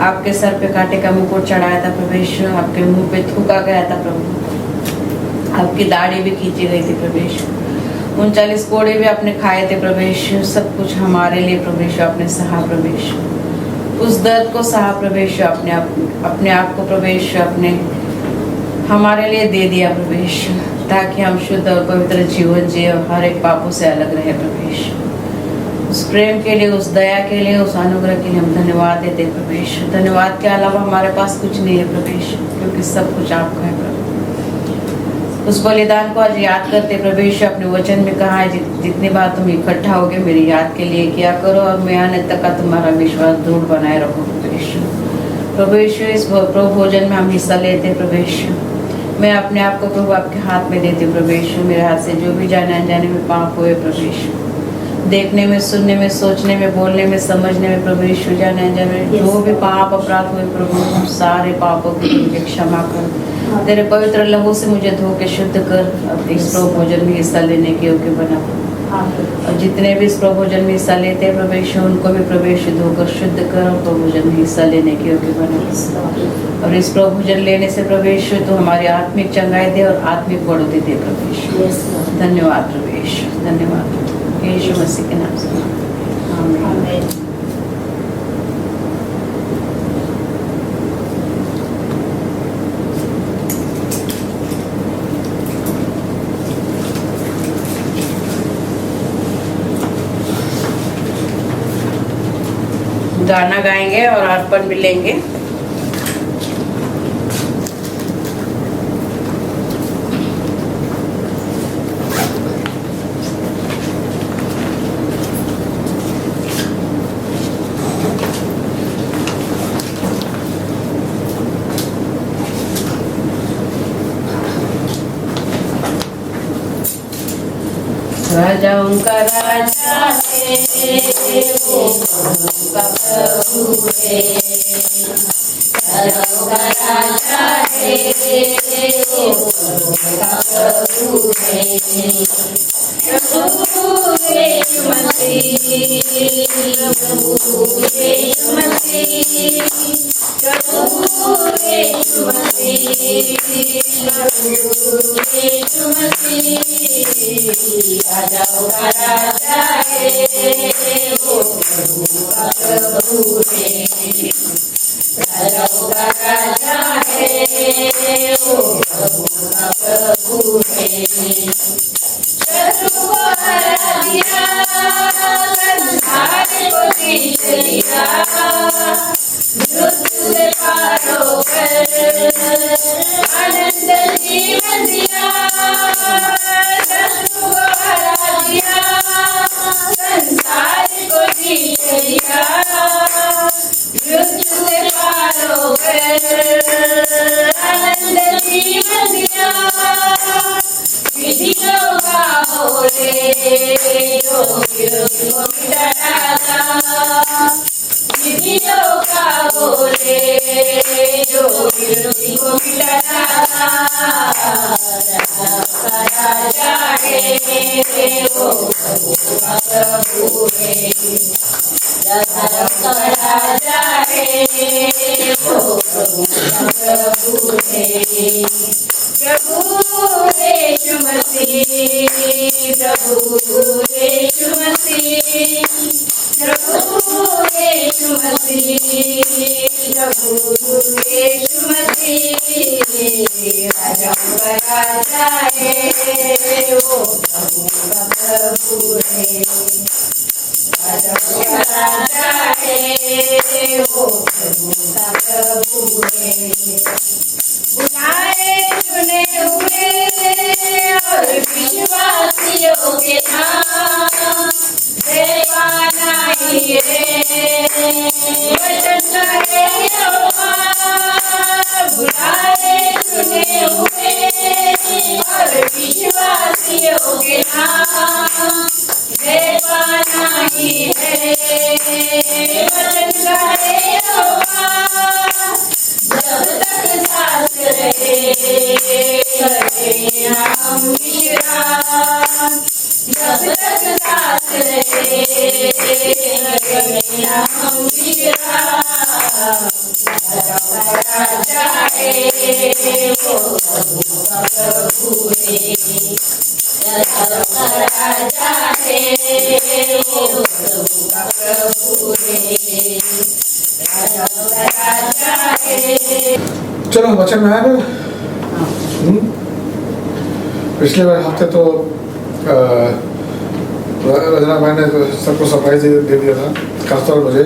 आपके सर पे कांटे का मुकुट चढ़ाया था प्रभु यीशु, आपके मुंह पे थूका गया था प्रभु, आपकी दाढ़ी भी खींची गई थी प्रभु यीशु, 39 कोड़े भी आपने खाए थे प्रभु यीशु। सब कुछ हमारे लिए प्रभु यीशु आपने सहा प्रभु यीशु, उस दर्द को सहा प्रभु यीशु, अपने आप को प्रभु यीशु आपने हमारे लिए दे दिया प्रभु यीशु, ताकि हम शुद्ध और पवित्र जीवन जिए और हर एक पापों से अलग रहे प्रभु यीशु। उस प्रेम के लिए, उस दया के लिए, उस अनुग्रह के लिए हम धन्यवाद देते प्रभु यीशु। धन्यवाद के अलावा हमारे पास कुछ नहीं है प्रभु यीशु, क्योंकि सब कुछ आपका है प्रभु। उस बलिदान को आज याद करते प्रभु यीशु, अपने वचन में कहा है, जितनी बार तुम इकट्ठा होगे मेरी याद के लिए किया करो, और मैं आने तक का तुम्हारा विश्वास दृढ़ बनाए रखो प्रभु यीशु। प्रभु यीशु, इस प्रभु भोजन में हम हिस्सा लेते प्रभु यीशु। मैं अपने आप को प्रभु आपके हाथ में देती प्रभु यीशु। मेरे हाथ से जो भी जाने अनजाने में पाप हुए प्रभु यीशु, देखने में, सुनने में, सोचने में, बोलने में, समझने में प्रभु यीशु, जाने अनजाने में जो भी पाप अपराध हुए प्रभु, सारे पापों की मुझे क्षमा कर, तेरे पवित्र लहू से मुझे धो के शुद्ध कर, अब इस प्रभु भोजन में हिस्सा लेने के योग्य बना। और जितने भी इस प्रभु भोजन में हिस्सा लेते हैं प्रभु यीशु, उनको भी प्रभु यीशु धोकर शुद्ध कर और प्रभु भोजन में हिस्सा लेने के योग्य बना। और इस प्रभु भोजन लेने से प्रभु यीशु तो हमारी आत्मिक चंगाई दे और आत्मिक बढ़ोतरी दे प्रभु यीशु। धन्यवाद प्रभु यीशु, धन्यवाद यीशु मसीह के नाम से, आमीन। गाना गाएंगे और अर्पण भी लेंगे। राजाओं का राजा है, वो प्रभु का प्रभु है। राजाओं का राजा है, वो प्रभु का प्रभु है। प्रभु यीशु मसीह, प्रभु यीशु मसीह, प्रभु यीशु मसीह, प्रभु यीशु मसीह। राजाओं का राजा है, वो प्रभु का प्रभु है। राजाओं का राजा है, वो प्रभु का प्रभु है। शत्रु को हरा दिया, संसार को जीत लिया, मृत्यु से पार होकर आनंद जीवन दिया। शत्रु को हरा दिया, संसार को जीत लिया, मृत्यु से पार होकर आनंद जीवन दिया। विधियों का बोले यीशु मसीह राजा का राजा है, वो प्रभु का प्रभु है। राजा का राजा है, वो प्रभु का प्रभु है। बुलाए चुने हुए और विश्वासियों के नाम देवाना ही है, वचन है यहोवा। बुलाए चुने हुए और विश्वासियों के नाम देवाना ही है, वचन है यहोवा। जब तक सांस रहे हम विश्राम, जब तक सांस रहे हम विश्राम। राजा है, वो प्रभु का प्रभु है। राजा है, वो प्रभु का प्रभु है। राजा है। चलो वचन में आया ना। पिछले हफ्ते तो रजना भाई ने सबको सरप्राइज दे दिया था, खासतौर मुझे।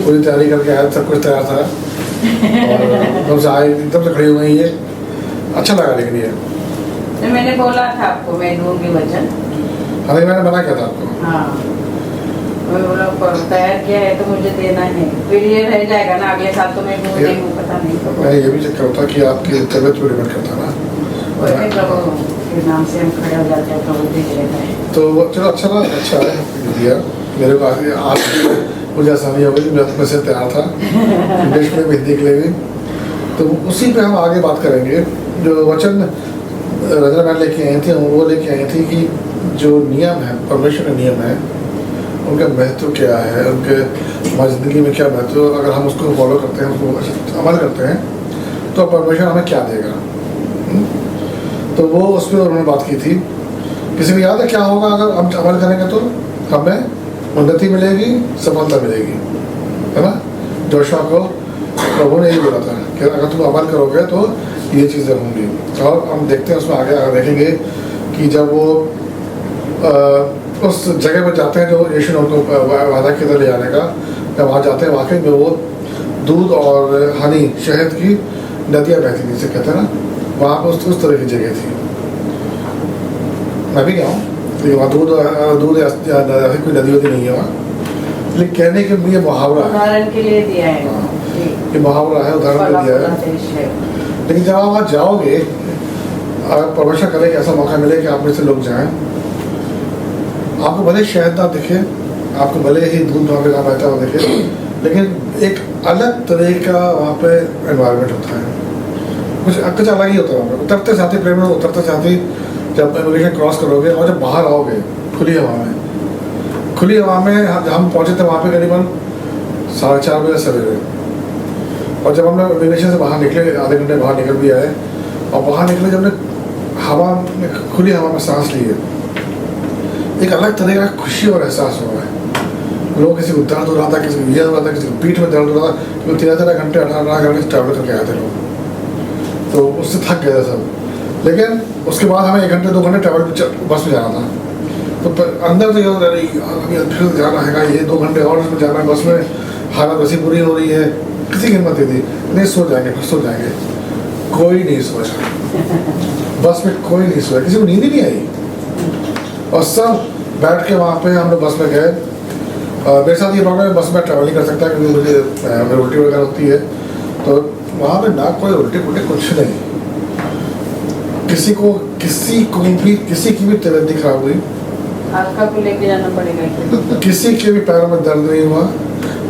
पूरी तैयारी करके आया, सब कुछ तैयार था और एकदम से आए, एकदम से खड़ी हो गई। ये अच्छा लगा लेकिन ये तो मैंने बोला था आपको मैं दूंगी वचन। हाँ मैंने मना किया था आपको। हाँ मैं बोला तैयार किया है तो मुझे देना है, फिर ये रह जाएगा ना अगले साल तो मैं दूँ नहीं हूँ, पता नहीं तो मैं ये भी चक्कर होता कि आपकी तबीयत पर डिपेंड करता ना। प्रभु के नाम से हम खड़े हो जाते हैं, प्रभु देख लेता है। तो चलो अच्छा बात, अच्छा है दिया मेरे को। आज मुझे आसानी हो गई, मैं अपने से तैयार था इंग्लिश में भी, हिंदी के लिए भी। तो उसी पे हम आगे बात करेंगे। जो वचन रजना मैम लेके आई थी, वो लेके आई थी कि जो नियम है, परमेश्वर के नियम है, उनका महत्व क्या है, उनके हमारी ज़िंदगी में क्या महत्व, अगर हम उसको फॉलो करते हैं, उसको अमल करते हैं तो परमेश्वर हमें क्या देगा। तो वो उस पर उन्होंने बात की थी। किसी को याद है क्या होगा अगर हम अमल करेंगे तो हमें उन्नति मिलेगी, सफलता मिलेगी, है ना। जोशुआ को प्रभु ने यही बोला था कि अगर तुम अमल करोगे तो ये चीज़ें होंगी। और हम देखते हैं उसमें आगे देखेंगे कि जब वो उस जगह पर जाते हैं जो यीशु ने उनको वादा की तरह ले जाने का, जब वहाँ जाते हैं वाकई में वो दूध और हनी, शहद की नदियाँ बहती थी, जिसे कहते हैं ना, वहाँ पर उस तरह की जगह थी। मैं भी गया हूँ, लेकिन वहाँ दूध या कोई नदी वदी नहीं है वहाँ। लेकिन कहने के लिए मुहावरा है, उदाहरण के लिए दिया है। ये मुहावरा है, उदाहरण के दिया है। लेकिन जब आप वहाँ जाओगे, अगर परमेश्वर करे कि ऐसा मौका मिले कि आप में से लोग जाएं, आपको भले शहद ना दिखे, आपको भले ही दूध वहाँ पे ना बहता हुआ दिखे, लेकिन एक अलग तरह का वहाँ पे एनवायरनमेंट होता है, कुछ अलग ही होता है वहाँ पे। उतरते साथ ही प्लेन में उतरते साथ ही जब इमिग्रेशन क्रॉस करोगे और जब बाहर आओगे खुली हवा में हम पहुँचे थे वहाँ पे करीबन 4:30 बजे सवेरे। और जब हमने इमिग्रेशन से बाहर निकले, आधे घंटे बाहर निकल भी आए, और बाहर निकले जब हमने खुली हवा में सांस ली है, एक अलग तरह का खुशी और एहसास हो रहा है। लोग किसी को दर्द हो रहा था, किसी को ये हो रहा था, किसी को पीठ में दर्द हो रहा था, क्योंकि 13 घंटे 18 घंटे ट्रैवल करके आए थे लोग, तो उससे थक गए थे सब। लेकिन उसके बाद हमें 1 घंटे 2 घंटे ट्रैवल बस में जाना था, तो अंदर तो ये हो रहा है फिर जाना है, ये 2 घंटे और उसमें जाना है, बस में हालत वैसी बुरी हो रही है, किसी की हिम्मत थी नहीं, सो जाएंगे। कोई नहीं सोचा, बस में कोई नहीं सोया, किसी को नींद ही नहीं आई। और सब बैठ के वहाँ पे हम लोग बस में गए। मेरे साथ ये प्रॉब्लम है, बस में ट्रैवल नहीं कर सकता क्योंकि मुझे उल्टी वगैरह होती है, तो वहाँ पे ना कोई उल्टी पुल्टी कुछ नहीं। किसी की भी तबीयत नहीं खराब हुई, आपका को लेके जाना पड़ेगा। किसी के भी पैरों में दर्द नहीं हुआ।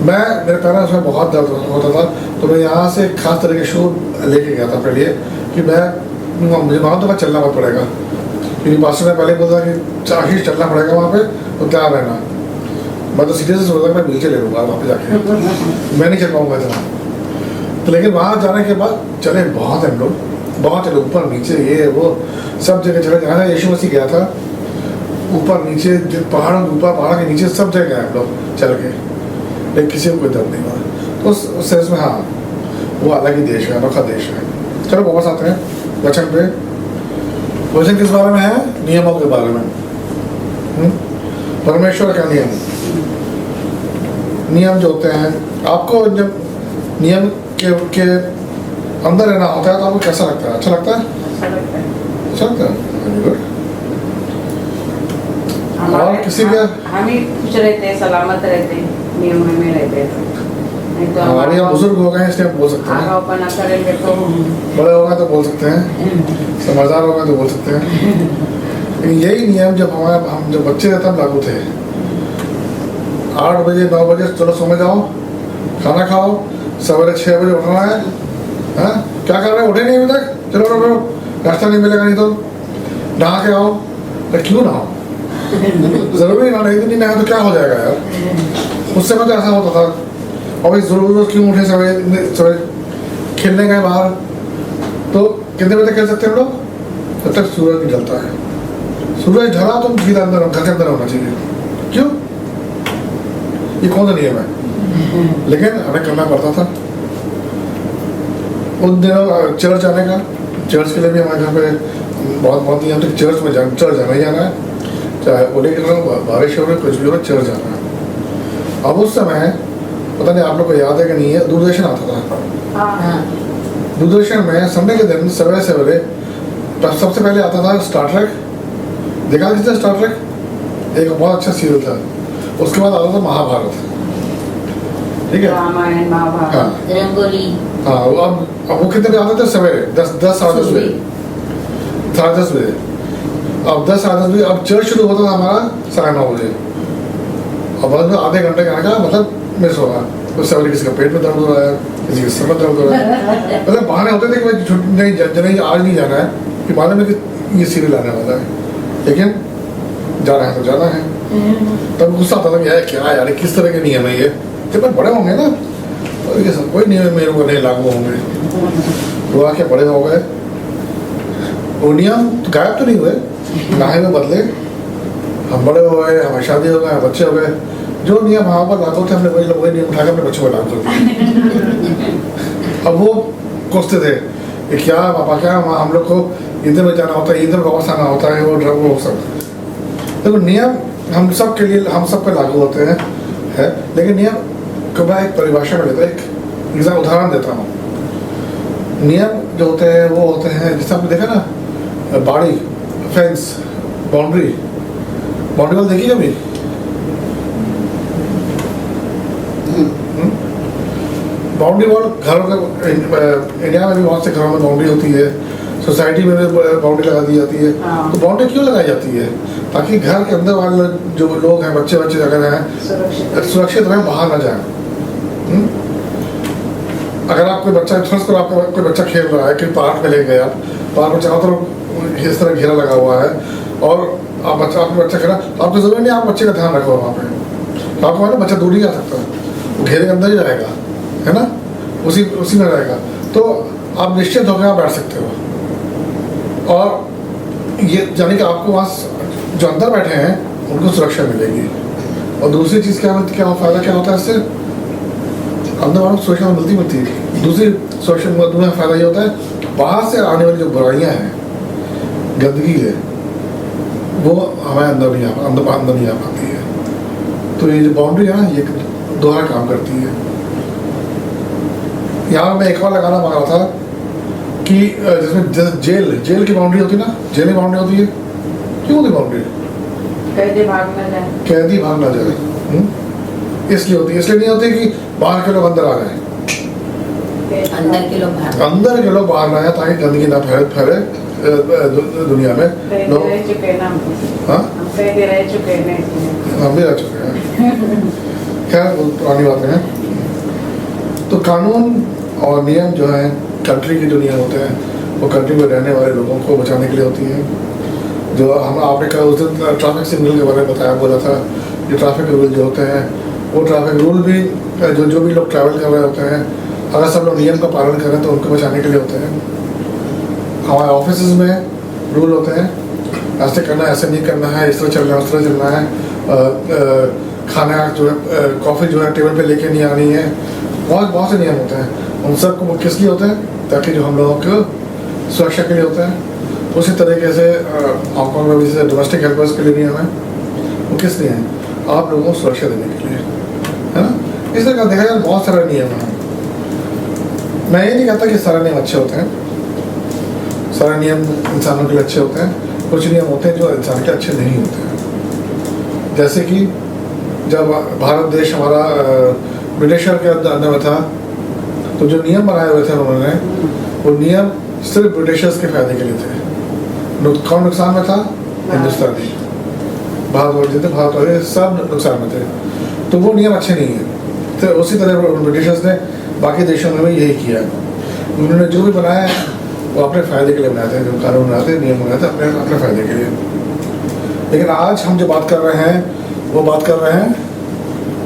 मेरे पैरों में बहुत दर्द होता था, तो मैं यहाँ से खास तरह के शू लेके गया था अपने लिए कि मुझे वहाँ तो चलना मत पड़ेगा, क्योंकि मास्टर ने पहले बोला कि आखिर चलना पड़ेगा वहाँ पे, तो तैयार रहना। मैं तो सीधे से सोचा था मैं नीचे ले लूँगा वहाँ पे जाके, मैं नहीं चल पाऊँगा इतना। तो लेकिन वहाँ जाने के बाद चले बहुत हम लोग, बहुत चले, ऊपर नीचे ये वो सब जगह चले। जहाँ यीशु मसीह गया था ऊपर नीचे, पहाड़ के नीचे सब जगह गए हम लोग चल के, लेकिन किसी को कोई दर्द नहीं हुआ। तो उस सेंस में हाँ, वो अलग ही देश है, अनोखा देश है। चलो वापस आते हैं वचन पे। वचन किस बारे में है? नियमों के बारे में। परमेश्वर का नियम, नियम जो होते हैं, आपको जब नियम के अंदर रहना होता है तो आपको कैसा लगता है? अच्छा लगता है? अच्छा लगता है। Very good. और किसी के हम ही खुश रहते हैं, सलामत रहते हैं, नियम में रहते हैं। नहीं तो हमारे यहाँ बुजुर्ग हो गए इसलिए बोल सकते हैं, आगाऊपना करेंगे तो बड़े हो गए तो बोल सकते हैं, समझदार हो गए तो बोल सकते हैं। लेकिन यही नियम जब हम जब बच्चे थे तब लागू थे। 8 बजे 9 बजे चलो सो में जाओ, खाना खाओ, सवेरे 6 बजे उठना है। हाँ, क्या कर रहे हैं? उठे नहीं अभी तक? चलो उठो, नाश्ता नहीं मिलेगा, नहीं तो नहा के आओ। अरे क्यों नहाओ? जरूरी ना, नहीं नहाया तो क्या हो जाएगा यार। उससे में तो ऐसा होता था। और भाई जरूर क्यों उठे? सवेरे खेलने गए बाहर, तो कितने बजे तक खेल सकते हैं हम लोग? जब तक सूरज नहीं ढलता है। सूरज ढला तो सीधा अंदर घर के अंदर होना चाहिए। क्यों? ये कौन सा नियम है? लेकिन हमें करना पड़ता था उन दिनों। चर्च जाने का, चर्च के लिए भी हमारे घर पे बहुत नियम थे। चर्च में चर्च जाना ही जाना है, चाहे ओले के लोग बारिश हो रही कुछ भी हो, चर्च जाना है। अब उस समय पता नहीं आप लोग को याद है कि नहीं है, दूरदर्शन आता था। दूरदर्शन में संडे के दिन सवेरे सवेरे सबसे पहले आता था स्टार ट्रेक। देखा किसने स्टार ट्रेक? एक बहुत अच्छा सीरियल था। उसके बाद आता था महाभारत। ठीक है, रामायण महाभारत, हाँ रंगोली। हाँ, अब वो कितने बजे आते थे? सवेरे 10 साढ़े 10 बजे, साढ़े 10 बजे। अब 10 साढ़े 10 बजे अब चर्च शुरू होता था हमारा 9:30 बजे। अब बाद में आधे घंटे का मतलब मिस हो रहा। तो सवेरे किसी का पेट में दर्द हो रहा है, किसी का सर में दर्द हो रहा है। मतलब बहाने होते थे कि भाई छुट्टी नहीं, आज नहीं जाना है, कि मालूम है कि ये सीरियल आने वाला है, लेकिन जाना है तो जाना है। तब गुस्सा आता था कि यार क्या यार किस तरह के नियम है ये? जब बड़े होंगे ना तो ये सब कोई नियम मेरे को नहीं लागू होंगे। वो आके बड़े हो गए, वो नियम तो गायब तो नहीं हुए, ना ही में बदले। हम बड़े हो गए, हमारी शादी हो गए, बच्चे हो गए, जो नियम वहाँ पर लागू थे हमने वही नियम उठा के अपने बच्चों पर लागू कर दिए। अब वो कोसते थे कि क्या पापा, क्या हम लोग को इधर में जाना होता है, इधर वापस आना होता है, वो सब। देखो नियम हम सब के लिए, हम सब पे लागू होते हैं, है। लेकिन नियम को मैं एक परिभाषा में लेता, एक उदाहरण देता हूँ। नियम जो होते हैं वो होते हैं, जैसे आपने देखा ना, बाड़ी, फेंस, बाउंड्री वाल देखी कभी? बाउंड्री वॉल घरों का, इंडिया में भी बहुत से घरों में बाउंड्री होती है, सोसाइटी में भी बाउंड्री लगा दी जाती है। तो बाउंड्री क्यों लगाई जाती है? ताकि घर के अंदर वाले जो लोग हैं, बच्चे अगर हैं, सुरक्षित रहें, बाहर ना जाए। अगर आप कोई बच्चा, फर्स्ट पर आपका कोई बच्चा खेल रहा है, कि पार्क में ले गए आप, पार्क में चारों तरफ इस तरह घेरा लगा हुआ है, और आपका बच्चा खेला, तो आपको जरूरी नहीं आप बच्चे का ध्यान रखो वहाँ पे। तो आपको बच्चा दूर नहीं जा सकता, वो घेरे के अंदर ही रहेगा, है ना, उसी में रहेगा। तो आप निश्चित होकर आप बैठ सकते हो। और ये जाने कि आपको वहाँ जो अंदर बैठे हैं उनको सुरक्षा मिलेगी। और दूसरी चीज़ क्या फ़ायदा क्या होता है इससे? अंदर वालों को सुरक्षा मिलती है। दूसरी सुरक्षा में फ़ायदा ये होता है, बाहर से आने वाली जो बुराइयाँ हैं, गंदगी है, वो हमारे अंदर नहीं आ पाती है। तो ये जो बाउंड्री है ना, ये दोहरा काम करती है। यहाँ मैं एक और लगाना मांग रहा था कि जिसमें जेल की बाउंड्री होती है ना, जेल की बाउंड्री होती है। क्यों होती बाउंड्री? कैदी भाग ना जाए। इसलिए होती है। इसलिए नहीं होती कि बाहर के लोग अंदर आ जाए, अंदर के लोग बाहर ना आए, ताकि गंदगी ना फैले दुनिया में। लोग हम भी रह चुके हैं। खैर पुरानी बातें हैं। तो कानून और नियम जो है कंट्री के जो नियम होते हैं, वो कंट्री में रहने वाले लोगों को बचाने के लिए होती है। जो आपने कहा उस दिन ट्रैफिक सिग्नल के बारे में बताया, बोला था ये ट्रैफिक रूल जो होते हैं, वो ट्रैफिक रूल भी जो भी लोग ट्रैवल कर रहे होते हैं, अगर सब लोग नियम का पालन करें तो उनको बचाने के लिए होते हैं। हमारे ऑफिस में रूल होते हैं, ऐसे करना है, ऐसे नहीं करना है, इस तरह चलना है, उस तरह चलना है। खाना जो है, कॉफ़ी जो है टेबल पे लेके नहीं आनी है, बहुत से नियम होते हैं। उन सब को किस लिए होते हैं? ताकि जो हम लोगों को सुरक्षा के लिए होता है। उसी तरीके से हांगकॉन्ग में भी जैसे डोमेस्टिक हेल्पर्स के लिए नियम है, वो किस लिए हैं? आप लोगों को सुरक्षा देने के लिए, है ना? इस तरह का देखा जाए बहुत सारे नियम हैं। मैं ये नहीं कहता कि सारे नियम अच्छे होते हैं, सारे नियम इंसानों के लिए अच्छे होते हैं। कुछ नियम होते हैं जो इंसान के अच्छे नहीं होते हैं। जैसे कि जब भारत देश हमारा ब्रिटिशर के अंदर में था, तो जो नियम बनाए हुए थे उन्होंने, वो नियम सिर्फ ब्रिटिशर्स के फायदे के लिए थे। कौन नुकसान में था? हिंदुस्तानी, भारत वाले सब नुकसान में थे। तो वो नियम अच्छे नहीं हैं। तो उसी तरह ब्रिटिशर्स ने बाकी देशों में भी यही किया। उन्होंने जो भी बनाया वो अपने फ़ायदे के लिए बनाते हैं। जो कानून बनाते हैं, नियम बनाते हैं अपने फ़ायदे के लिए। लेकिन आज हम जो बात कर रहे हैं, वो बात कर रहे हैं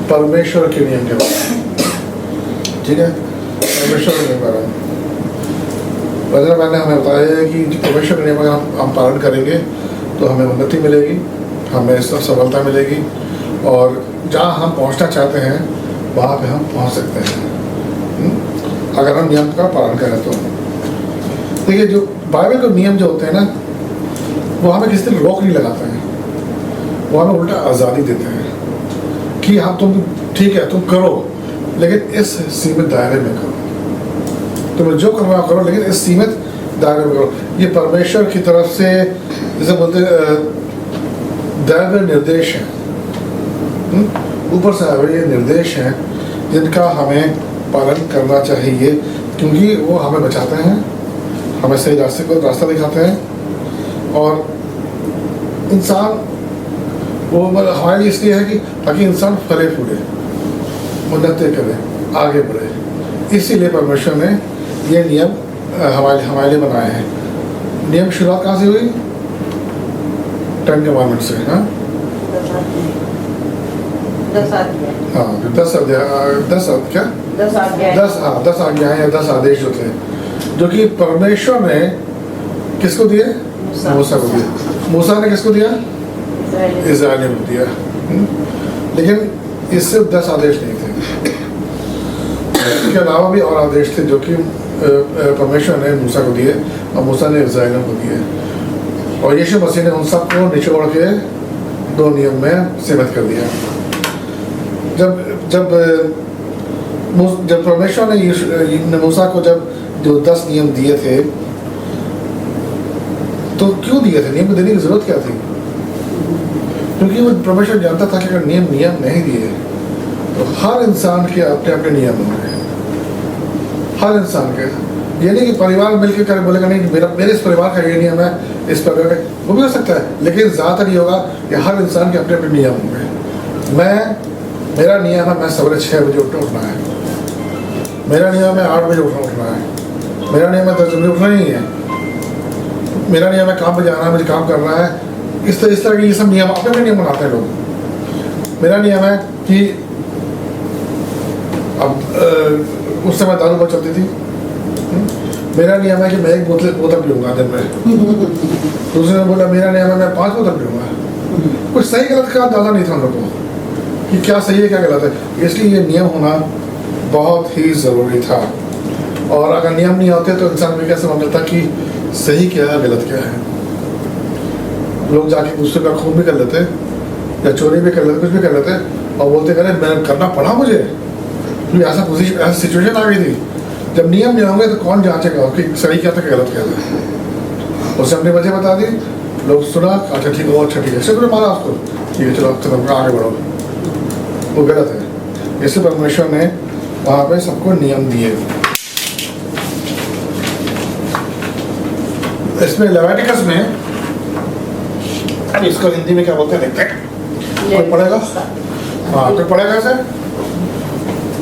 परमेश्वर के नियम के बारे में। ठीक है, परमेश्वर के नियम के बारे में वजह मैंने हमें बताया है कि परमेश्वर के नियम का हम पालन करेंगे तो हमें उन्नति मिलेगी, हमें सफलता मिलेगी, और जहाँ हम पहुँचना चाहते हैं वहाँ पे हम पहुँच सकते हैं अगर हम नियम का पालन करें तो। देखिए, जो बाइबल के नियम जो होते हैं ना, वो हमें किसी तरह रोक नहीं लगाते हैं, वो हमें उल्टा आज़ादी देते हैं कि हाँ तुम ठीक है तुम करो, लेकिन इस सीमित दायरे में करो। तुम्हें जो करना करो, लेकिन इस सीमित दायरे में करो। ये परमेश्वर की तरफ से जैसे बोलते दैव निर्देश हैं, ऊपर से आए हुए ये निर्देश हैं जिनका हमें पालन करना चाहिए, क्योंकि वो हमें बचाते हैं, हमें सही रास्ता दिखाते हैं। और इंसान वो हमारे लिए इसलिए है कि ताकि इंसान फले फूले, उन्नति करे, आगे बढ़े। इसीलिए परमेश्वर ने ये नियम हमारे लिए बनाए हैं। नियम शुरुआत कहाँ से हुई? 10 कमांडमेंट से। हाँ, 10 आज्ञा। हाँ, 10 आज्ञाएं या 10 आदेश जो थे, जो कि परमेश्वर ने किसको दिए? मूसा को दिया। मूसा ने किसको दिया? इस्राएलियों को दिया। लेकिन इससे 10 आदेश नहीं थे, इसके अलावा भी और आदेश थे जो कि परमेश्वर ने मूसा को दिए और मूसा ने इस्राएलियों को दिए। और यीशु मसीह ने उन सबको निचोड़ के 2 नियम में सीमित कर दिया। जब परमेश्वर ने मूसा को जब जो 10 नियम दिए थे, तो क्यों दिए थे? नियम को देने की जरूरत क्या थी? क्योंकि वो परमेश्वर जानता था कि अगर नियम नहीं दिए तो हर इंसान के अपने अपने नियम होंगे, हर इंसान के। ये नहीं कि परिवार मिलकर कर बोलेगा नहीं मेरे इस परिवार का ये नियम है, इस परिवार का, वो भी हो सकता है, लेकिन ज़्यादातर ये होगा कि हर इंसान के अपने अपने नियम होंगे। मेरा नियम है मैं सवेरे 6 बजे उठना है, मेरा नियम है 8 बजे उठना है, मेरा नियम है 10 बजे उठना ही है, मेरा नियम है काम पे जाना है, मुझे काम करना है। इस तरह के ये सब नियम अपने नियम बनाते हैं लोग। मेरा नियम है कि अब उस समय दारू बहुत चलती थी, मेरा नियम है कि मैं 1 बोतल पीऊँगा दिन में। दूसरे ने बोला मेरा नियम है मैं 5 बोतल पीऊँगा। कुछ सही गलत का अंदाजा नहीं था हम लोग को कि क्या सही है क्या गलत है, इसलिए ये नियम होना बहुत ही ज़रूरी था। और अगर नियम नहीं होते तो इंसान भी कैसे समझता कि सही क्या है गलत क्या है। लोग जाके दूसरे का खून भी कर लेते या चोरी भी कर लेते, कुछ भी कर लेते और बोलते करें मैंने करना पड़ा मुझे, क्योंकि ऐसा सिचुएशन आ गई थी। जब नियम नहीं होंगे तो कौन जांचेगा कि सही क्या था कि गलत क्या था। उसने अपनी वजह बता दी, लोग सुना, अच्छा ठीक है, अच्छा ठीक है, सिर्फ मारा उसको, ठीक है चलो खत्म, आगे बढ़ो, वो गलत है। इसलिए परमेश्वर ने वहाँ पे सबको नियम दिए। इसमें लेविटिकस में, अब इसको हिंदी में क्या बोलते हैं देखते हैं, कोई पढ़ेगा? हाँ, कोई पढ़ेगा सर?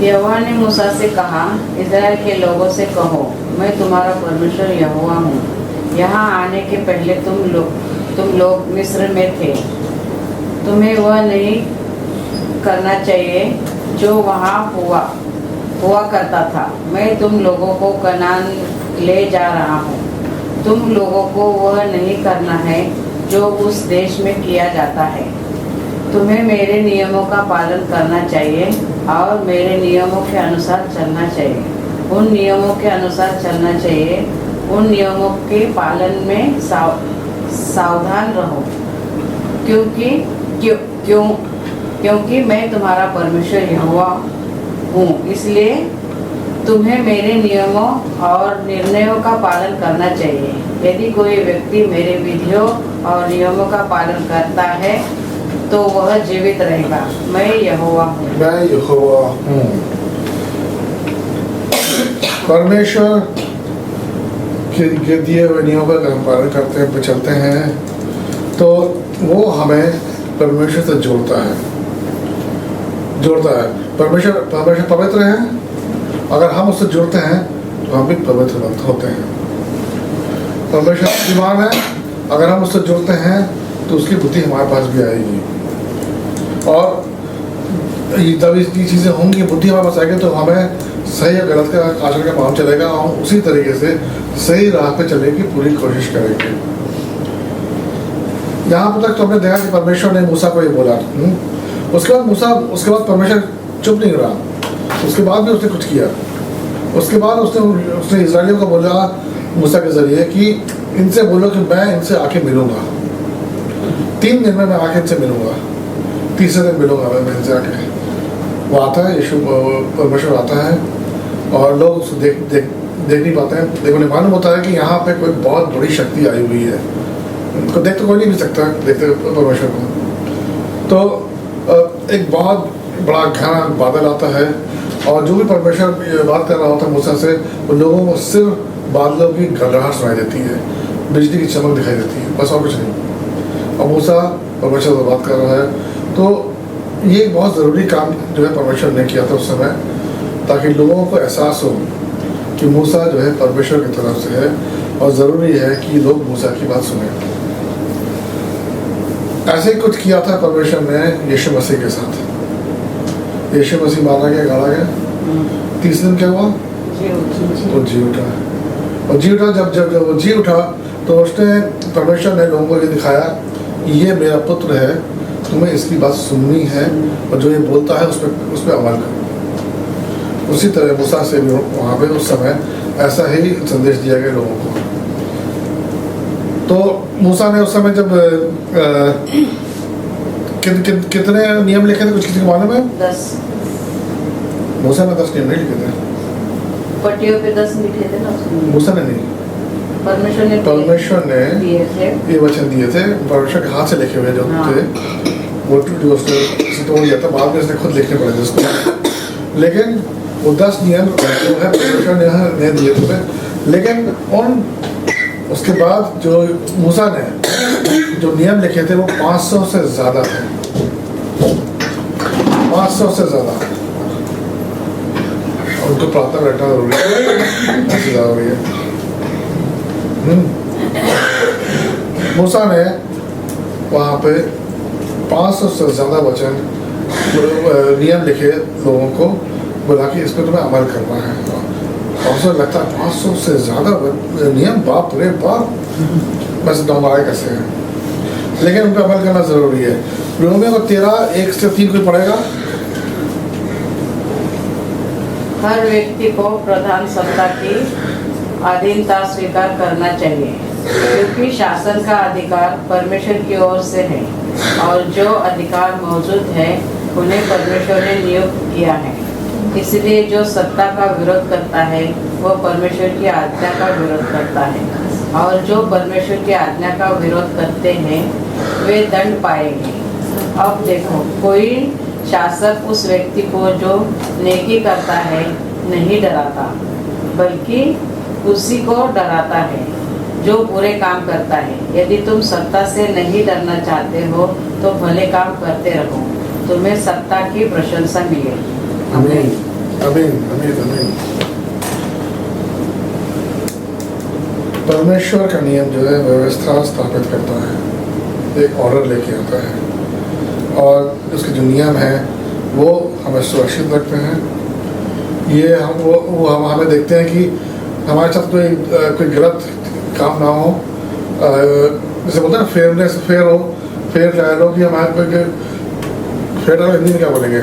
यहोवा ने मूसा से कहा, इस्राएल के लोगों से कहो, मैं तुम्हारा परमेश्वर यहोवा हूँ। यहाँ आने के पहले तुम लोग मिस्र में थे। तुम्हें वह नहीं करना चाहिए जो वहाँ हुआ करता था। मैं तुम लोगों को कनान ले जा रहा हूँ। तुम लोगों को वह नहीं करना है जो उस देश में किया जाता है। तुम्हें मेरे नियमों का पालन करना चाहिए और मेरे नियमों के अनुसार चलना चाहिए। उन नियमों के अनुसार चलना चाहिए, उन नियमों के पालन में सावधान रहो, क्योंकि मैं तुम्हारा परमेश्वर यहोवा हूँ। इसलिए तुम्हें मेरे नियमों और निर्णयों का पालन करना चाहिए। यदि कोई व्यक्ति मेरे विधियों और नियमों का पालन करता है तो वह जीवित रहेगा। मैं यहोवा हूँ। मैं यहोवा हूँ। परमेश्वर के दिए हुए नियमों का हम पालन करते हैं, चलते हैं, तो वो हमें परमेश्वर से जोड़ता है। परमेश्वर पवित्र है, अगर हम उससे जुड़ते हैं तो हम भी पवित्र होते हैं। परमेश्वर बुद्धिमान है, अगर हम उससे जुड़ते हैं तो उसकी बुद्धि हमारे पास भी आएगी। और जब ये चीज़ें होंगी, बुद्धि हमारे पास आएगी, तो हमें सही और गलत का आचरण का मालूम चलेगा और हम उसी तरीके से सही राह पे चलने की पूरी कोशिश करेंगे। यहाँ तक तो हमने देखा कि परमेश्वर ने मूसा को ये बोला। उसके बाद परमेश्वर चुप नहीं रहा, उसके बाद भी उसने कुछ किया। उसके बाद उसने इजराइलियों को बोला मूसा के जरिए कि इनसे बोलो कि मैं इनसे आके मिलूंगा, 3 दिन में मैं आके इनसे मिलूंगा, तीसरे दिन मिलूंगा मैं इनसे आके। वो आता है, यीशु परमेश्वर आता है और लोग उसको देख नहीं पाते हैं। देखो उन्हें मालूम होता है कि यहाँ पे कोई बहुत बड़ी शक्ति आई हुई है, उनको देख तो कोई नहीं भी सकता देखते परमेश्वर को। तो एक बहुत बड़ा घना बादल आता है और जो भी परमेश्वर बात कर रहा होता है मूसा से, उन लोगों को सिर्फ बादलों की गड़गड़ाहट सुनाई देती है, बिजली की चमक दिखाई देती है, बस और कुछ नहीं। और मूसा परमेश्वर से बात कर रहा है। तो ये एक बहुत ज़रूरी काम जो है परमेश्वर ने किया था उस समय, ताकि लोगों को एहसास हो कि मूसा जो है परमेश्वर की तरफ से है और ज़रूरी है कि लोग मूसा की बात सुने। ऐसे ही कुछ किया था परमेश्वर ने यीशु मसीह के साथ। यीशु मसीह मारा गया, गाड़ा गया, 30 दिन क्या हुआ? तो जी उठा। और जी उठा, जब वो जी उठा तो उसने परमेश्वर ने लोगों को ये दिखाया, ये मेरा पुत्र है, तुम्हें इसकी बात सुननी है और जो ये बोलता है उस पर अमल करो। उसी तरह मूसा से भी वहाँ पे उस समय ऐसा ही संदेश दिया गया लोगों को। तो मूसा ने उस समय जब कितने नियम लिखे थे, कुछ किसी को मालूम है? 10। मूसा ने 10 नियम नहीं लिखे थे, पट्टियों पे 10 लिखे थे ना उसने। मूसा ने नहीं, परमेश्वर ने दिए थे, ये वचन दिए थे, परमेश्वर के हाथ से लिखे हुए जो थे वो उसने तोड़ दिया था, बाद में इसने खुद लिखने पड़े थे उसको। लेकिन वो 10 नियम जो है परमेश्वर ने दिए थे। लेकिन उसके बाद जो मूसा ने जो नियम लिखे थे वो 500 से ज़्यादा थे, 500 से ज़्यादा। उनको प्रार्थना बैठना जरूरी है, ऐसी जरूरी है। मूसा ने वहाँ पे 500 से ज़्यादा वचन नियम लिखे लोगों को, बोला कि इस पर तुम्हें अमल करना है। 500 लगता है 500 से ज़्यादा नियम, बाप रे बाप, बस नंबर कैसे हैं। लेकिन उन पर अमल करना ज़रूरी है। रोमियो को 13:1 से 3 कोई पढ़ेगा। हर व्यक्ति को प्रधान सत्ता की अधीनता स्वीकार करना चाहिए, क्योंकि शासन का अधिकार परमेश्वर की ओर से है और जो अधिकार मौजूद है उन्हें परमेश्वर ने नियुक्त किया है। इसलिए जो सत्ता का विरोध करता है वह परमेश्वर की आज्ञा का विरोध करता है, और जो परमेश्वर की आज्ञा का विरोध करते हैं वे दंड पाएंगे। अब देखो, कोई शासक उस व्यक्ति को जो नेकी करता है नहीं डराता, बल्कि उसी को डराता है जो बुरे काम करता है। यदि तुम सत्ता से नहीं डरना चाहते हो तो भले काम करते रहो, तुम्हें सत्ता की प्रशंसा मिलेगी। आमीन, आमीन, आमीन, आमीन। परमेश्वर का नियम जो है व्यवस्था स्थापित करता है, एक ऑर्डर लेके आता है, और उसके जो नियम हैं वो हमें सुरक्षित रखते हैं। ये हम हमें देखते हैं कि हमारे साथ कोई गलत काम ना हो, जैसे बोलते हैं ना फेयर ट्रायल हो, कि हमारे थिएटर हिंदी में क्या बोलेंगे,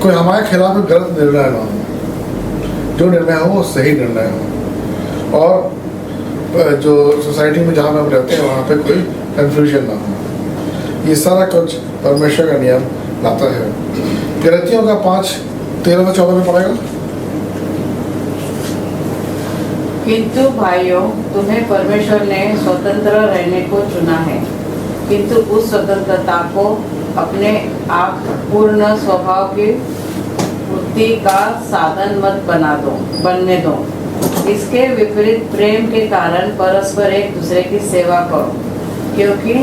कोई हमारे खिलाफ गलत निर्णय ना हो, जो निर्णय हो वो सही निर्णय हो, और जो सोसाइटी में जहाँ हम रहते हैं वहाँ पे कोई कंफ्यूजन ना हो। ये सारा कुछ परमेश्वर का नियम लाता है। गलतियों का 5:13-14 में पढ़ेगा। किंतु भाइयों, तुम्हें परमेश्वर ने स्वतंत्र रहने को चुना है, किंतु उस स्वतंत्रता को अपने आप पूर्ण स्वभाव की पूर्ति का साधन मत बनने दो। इसके विपरीत प्रेम के कारण परस्पर एक दूसरे की सेवा करो, क्योंकि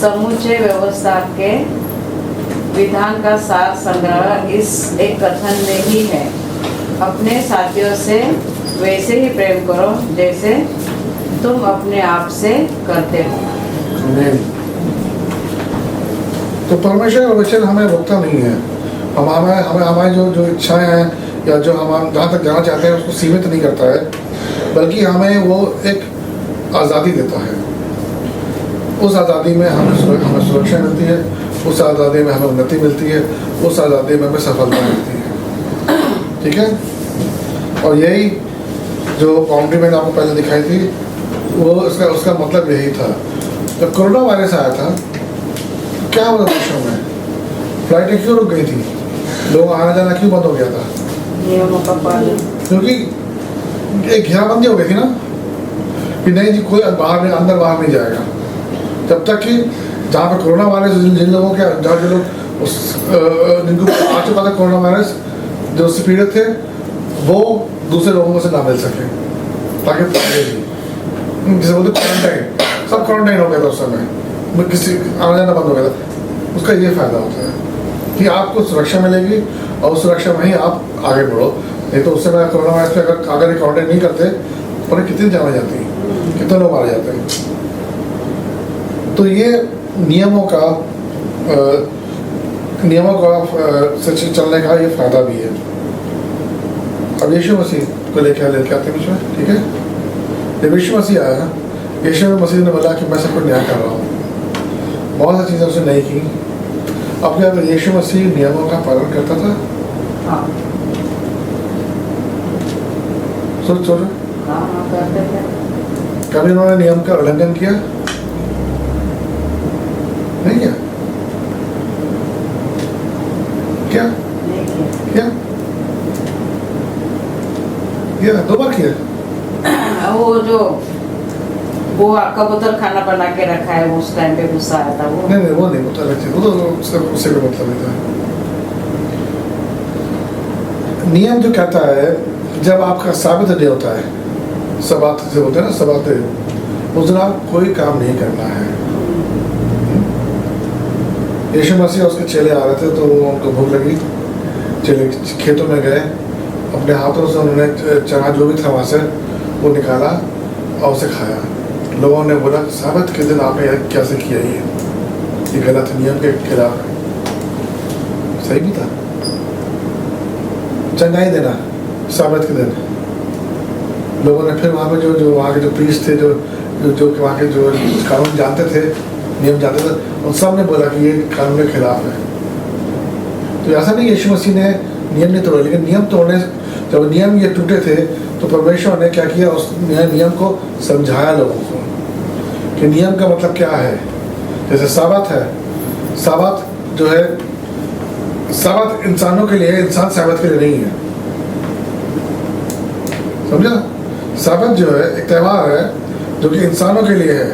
समूचे व्यवस्था के विधान का सार संग्रह इस एक कथन में ही है, अपने साथियों से वैसे ही प्रेम करो जैसे तुम अपने आप से करते हो। तो परमेश्वर का वचन हमें रोकता नहीं है। हमारी जो इच्छाएं हैं या जो हम जहाँ तक जाना चाहते हैं उसको सीमित नहीं करता है, बल्कि हमें वो एक आज़ादी देता है। उस आज़ादी में हमें सुरक्षा मिलती है, उस आज़ादी में हमें उन्नति मिलती है, उस आज़ादी में हमें सफलता मिलती है। ठीक है, और यही जो बाउंड्री मैंने आपको पहले दिखाई थी वो उसका मतलब यही था। जब कोरोना वायरस आया था क्या हुआ देशों में, फ्लाइटें क्यों रुक गई थी, लोग आना जाना क्यों बंद हो गया था? नियमों का पालन, क्योंकि एक घेराबंदी हो गई थी ना कि नहीं जी कोई अंदर बाहर नहीं जाएगा, जब तक कि जहाँ पे कोरोना वायरस जिन लोगों के जहाँ जो लोग जिनको आ चुका था कोरोना वायरस, जो उससे पीड़ित थे वो दूसरे लोगों से ना मिल सके, ताकि जिसे बोलते क्वारंटाइन, सब क्वारंटाइन हो गया था उस समय, किसी आना जाना बंद हो गया था। उसका ये फायदा होता है कि आपको सुरक्षा मिलेगी और उस सुरक्षा में ही आप आगे बढ़ो। नहीं तो उस समय कोरोना वायरस पे अगर क्वारंटाइन नहीं करते पर कितनी जाने जाती, कितने लोग मारे जाते हैं। तो ये नियमों का से चलने का ये फायदा भी है। अब यीशु मसीह को लेके आते हैं बीच में, ठीक है। जब यीशु मसीह आया, यीशु मसीह ने बोला कि मैं सबको न्याय कर रहा हूँ, बहुत सी चीज़ें उसने नहीं की। अब क्या यीशु मसीह नियमों का पालन करता था? हाँ, सोचो करते थे। कभी उन्होंने नियम का उल्लंघन किया? नहीं किया। क्या क्या किया? 2 बार किया। वो आपका बोतल खाना बना के रखा है, उस टाइम पे गुस्सा आया था वो। नहीं वो नहीं, वो तो अलग चीज, वो तो उससे कोई मतलब नहीं था। नियम जो कहता है जब आपका साबित डे होता है, सबात से बोलते हैं ना, सबात डे, उस दिन आप कोई काम नहीं करना है। यीशु मसीह और उसके चेले आ रहे थे तो उनको भूख लगी, चेले खेतों में गए, अपने हाथों से उन्होंने चना जो भी था वहाँ से वो निकाला और उसे खाया। लोगों ने बोला साबित के दिन आपने कैसे किया, ये गलत नियम के खिलाफ है। सही भी था, चंगाई देना साबित के दिन। लोगों ने फिर वहाँ पे जो वहाँ के जो प्रीस्ट थे, जो वहाँ के जो कानून जानते थे, नियम जानते थे, उन सब ने बोला कि ये कानून के खिलाफ है। तो ऐसा नहीं यीशु मसीह ने नियम नहीं तोड़ा, लेकिन नियम तोड़ने, जब नियम ये टूटे थे तो परमेश्वर ने क्या किया, उस नियम को समझाया लोगों को कि नियम का मतलब क्या है। जैसे साबत है, साबत जो है, साबत इंसानों के लिए है, इंसान साबत के लिए नहीं है, समझा। साबत जो है एक त्यौहार है जो कि इंसानों के लिए है,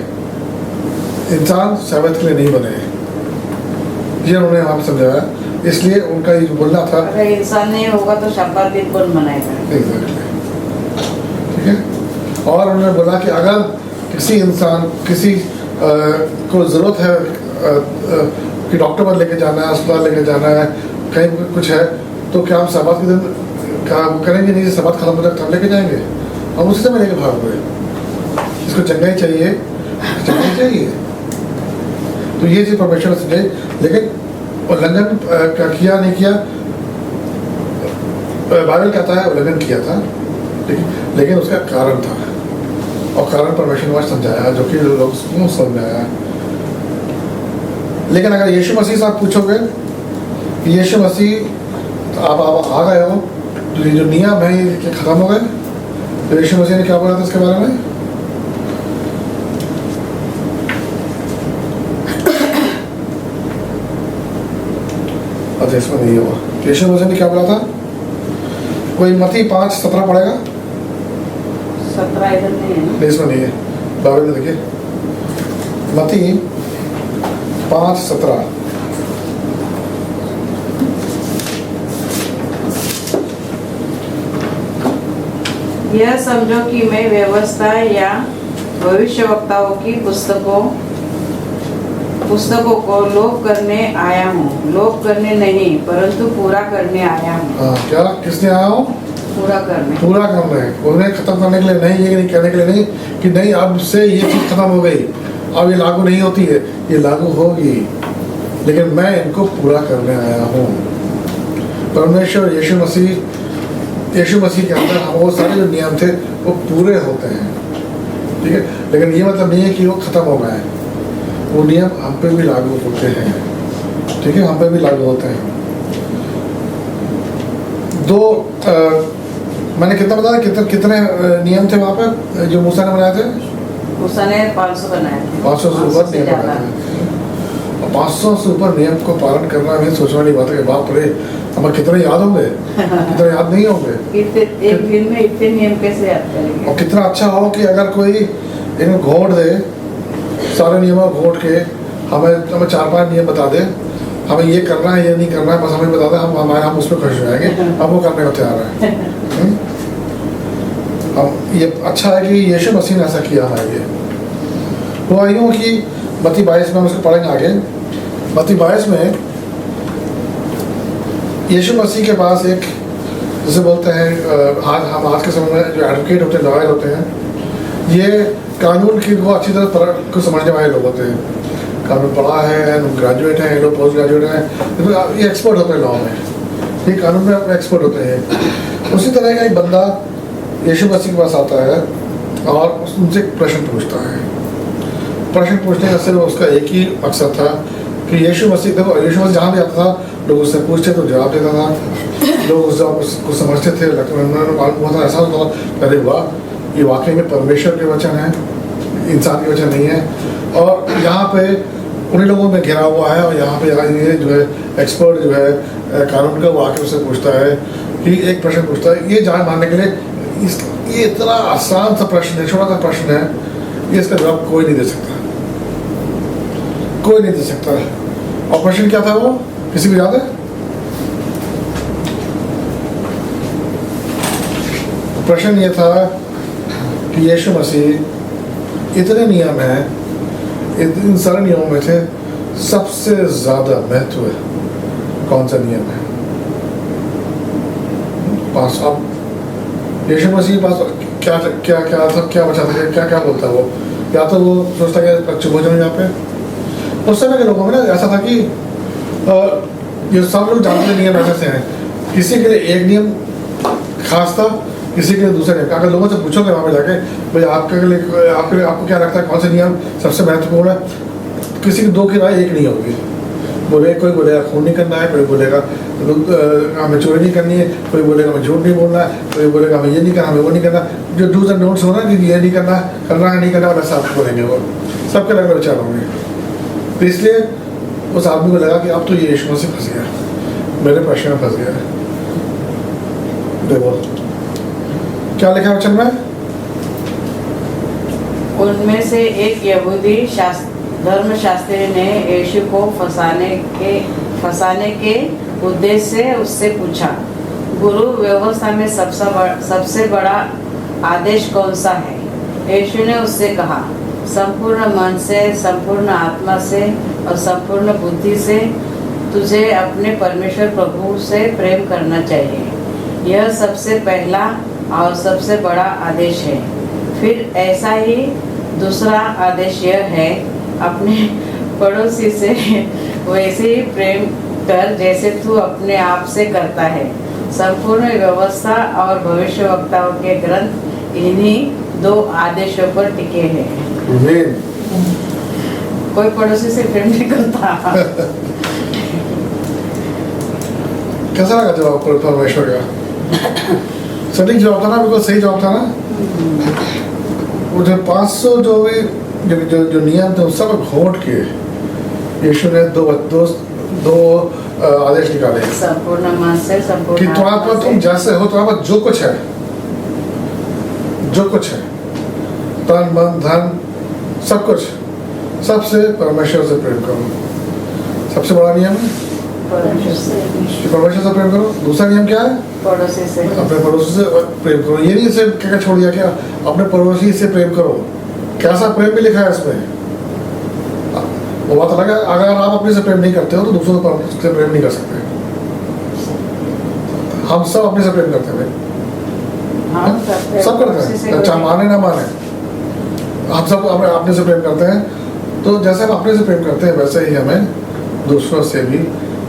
इंसान साबत के लिए नहीं बने, ये उन्होंने वहाँ पे समझाया। इसलिए उनका ये बोलना था, अगर इंसान नहीं होगा तो शब्बात दिन कौन मनाएगा। ठीक है। और उन्होंने बोला कि अगर किसी इंसान को ज़रूरत है कि डॉक्टर पर लेके जाना है, अस्पताल लेके जाना है, कहीं कुछ है, तो क्या हम सबात के दिन करेंगे? नहीं, सबात खत्म हो जाए तब लेके जाएंगे, हम उसी समय लेके भाग गए। इसको चंगाई चाहिए, चंगाई चाहिए। तो ये चीज़ परमेश्वर से चाहिए, लेकिन उल्लंघन किया नहीं किया, बाइबल कहता है उल्लंघन किया था, लेकिन उसका कारण था, और कारण परमेश्वर ने समझाया, जो कि लोग समझ में आया। लेकिन अगर यीशु मसीह से आप पूछोगे कि यीशु मसीह आप आ गए हो तो ये जो नियम है ये खत्म हो गए, तो यीशु मसीह ने क्या बोला था इसके बारे में? अच्छा, इसमें नहीं हुआ। यीशु मसीह ने क्या बोला था? कोई मत्ती 5:17 पढ़ेगा? 17 इधर नहीं है ना? नहीं, इसमें नहीं है, बाइबल में देखिए, मत्ती 5:17। यह समझो कि मैं व्यवस्था या भविष्यवक्ताओं की पुस्तकों को लोप करने आया हूँ, लोप करने नहीं परंतु पूरा करने आया हूँ। हाँ, क्या किसने आया हूँ? पूरा करने है, उन्हें खत्म करने के लिए नहीं, ये नहीं कहने के लिए नहीं कि नहीं अब से ये चीज़ खत्म हो गई, अब ये लागू नहीं होती है, ये लागू होगी, लेकिन मैं इनको पूरा करने आया हूँ। परमेश्वर यीशु मसीह के अंदर वो सारे जो नियम थे वो पूरे होते हैं, ठीक है, लेकिन ये मतलब नहीं है कि वो खत्म हो गए हैं, वो नियम हम पे भी लागू होते हैं, ठीक है, हम पे भी लागू होते हैं। मैंने कितना बताया, कितने नियम थे वहाँ पर जो मूसा ने बनाए थे? मूसा ने 500 बनाए थे, 500 से ऊपर नियम बनाए थे। 500 से ऊपर नियम को पालन करना हमें सोचने वाली बात है कि बाप रे, हमें कितने याद होंगे, कितने याद नहीं होंगे, एक दिन में इतने नियम कैसे याद करेंगे? और कितना अच्छा हो कि अगर कोई इनको घोट दे, सारे नियमों को घोट के हमें 4-5 नियम बता दे, हमें ये करना है ये नहीं करना है, बस हमें बता दें, हम उस पर खुश हो जाएंगे, हम वो करने को तैयार हैं। अब ये अच्छा है कि यीशु मसीह ने ऐसा किया है। ये हुआ यूँ कि मत्ती 22 में हम उसको पढ़ेंगे आगे। मत्ती 22 में यीशु मसीह के पास एक, जैसे बोलते हैं हम आज के समय में जो एडवोकेट होते हैं, लॉयर होते हैं, ये कानून की वो अच्छी तरह को समझने वाले लोग होते हैं, कानून पढ़ा है, ग्रेजुएट हैं, लोग पोस्ट ग्रेजुएट हैं, तो ये एक्सपर्ट होते हैं लॉ में, ये कानून में एक्सपर्ट होते हैं। उसी तरह का एक बंदा यीशु मसीह के पास आता है और उनसे एक प्रश्न पूछता है। प्रश्न पूछने का सिर्फ उसका एक ही मकसद था कि यीशु मसीह, देखो यीशु मसीह जहाँ भी आता था लोग उससे पूछते तो जवाब देता था, लोग उसको समझते थे, मालूम होता ऐसा होता था, अरे वाह ये वाकई में परमेश्वर के वचन है, इंसान के वचन नहीं है। और यहाँ पे उन्हीं लोगों में घिरा हुआ है, और यहाँ पे ये जो है एक्सपर्ट जो है कानून का, वो आके उससे पूछता है कि एक प्रश्न पूछता है, ये जान मानने के लिए ये इतना आसान सा प्रश्न है, छोटा सा प्रश्न है, ये इसका जवाब कोई नहीं दे सकता, कोई नहीं दे सकता। और प्रश्न क्या था वो, किसी को याद है? प्रश्न ये था कि यीशु मसीह, इतने नियम हैं, इन सारे नियमों में से सबसे ज्यादा महत्व कौन सा नियम है? पास अब यीशु मसीह के पास क्या क्या क्या था, क्या बचा था, क्या क्या बोलता है वो? या तो वो सोचता कि बच्चे भोजन यहाँ पे, उस समय के लोगों में ना ऐसा था कि ये सब लोग जानते नियम ऐसे से हैं, किसी के लिए एक नियम खास था, किसी के लिए दूसरे नियम। अगर लोगों से पूछोगे वहाँ पे जाके, भाई आपको क्या लगता है कौन सा नियम सबसे महत्वपूर्ण है, किसी की दो की राय एक नहीं होगी। कोई बोलेगा खून नहीं करना है, कोई बोलेगा हमें चोरी नहीं करनी है, कोई बोलेगा हमें झूठ नहीं बोलना है, कोई बोलेगा हमें ये नहीं करना, हमें वो नहीं करना। जो डूज एंड डोंट्स हो ना कि ये नहीं करना है नहीं करना, वैसा आप बोलेंगे, वो सबके अलग अलग विचार होंगे। तो इसलिए उस आदमी को लगा कि अब तो ये यीशु मसीह फंस गया, मेरे प्रश्न में फंस गया। देखो क्या लिखा वचन में, उनमें से एक यहूदी धर्मशास्त्री ने यीशु को फंसाने के उद्देश्य से उससे पूछा, गुरु व्यवस्था में सबसे बड़ा आदेश कौन सा है? यीशु ने उससे कहा, संपूर्ण मन से, संपूर्ण आत्मा से और संपूर्ण बुद्धि से तुझे अपने परमेश्वर प्रभु से प्रेम करना चाहिए। यह सबसे पहला और सबसे बड़ा आदेश है। फिर ऐसा ही दूसरा आदेश यह है, अपने पड़ोसी से वैसे ही प्रेम कर जैसे तू अपने आप से करता है। संपूर्ण व्यवस्था और भविष्यवक्ताओं के ग्रंथ इन्हीं दो आदेशों पर टिके हैं। कोई पड़ोसी से प्रेम नहीं करता। कैसा लगा जवाब परमेश्वर का? सटीक जवाब था ना, बिल्कुल सही जवाब था ना। वो जो 500 जो नियम थे उस सब घोट के यीशु ने दो आदेश निकाले संपूर्ण मन से, कि संपूर्ण तुम्हारे पास तुम जैसे हो, तुम्हारे पास जो कुछ है, तन मन धन सब कुछ, सबसे परमेश्वर से प्रेम करो। सबसे बड़ा नियम है कि परमेश्वर से प्रेम करो। दूसरा नियम क्या है? पड़ोसी से, अपने पड़ोसी से प्रेम करो। ये नहीं इसे क्या छोड़ दिया क्या? अपने पड़ोसी से प्रेम करो। कैसा प्रेम भी लिखा है इसमें? वो बात अलग है, अगर आप अपने से प्रेम नहीं करते हो तो दूसरों से प्रेम नहीं कर सकते। हम सब अपने से प्रेम करते हैं भाई, सब करते हैं, चाहे माने ना माने, हम सब अपने से प्रेम करते हैं। तो जैसे हम अपने से प्रेम करते हैं वैसे ही हमें दूसरों से भी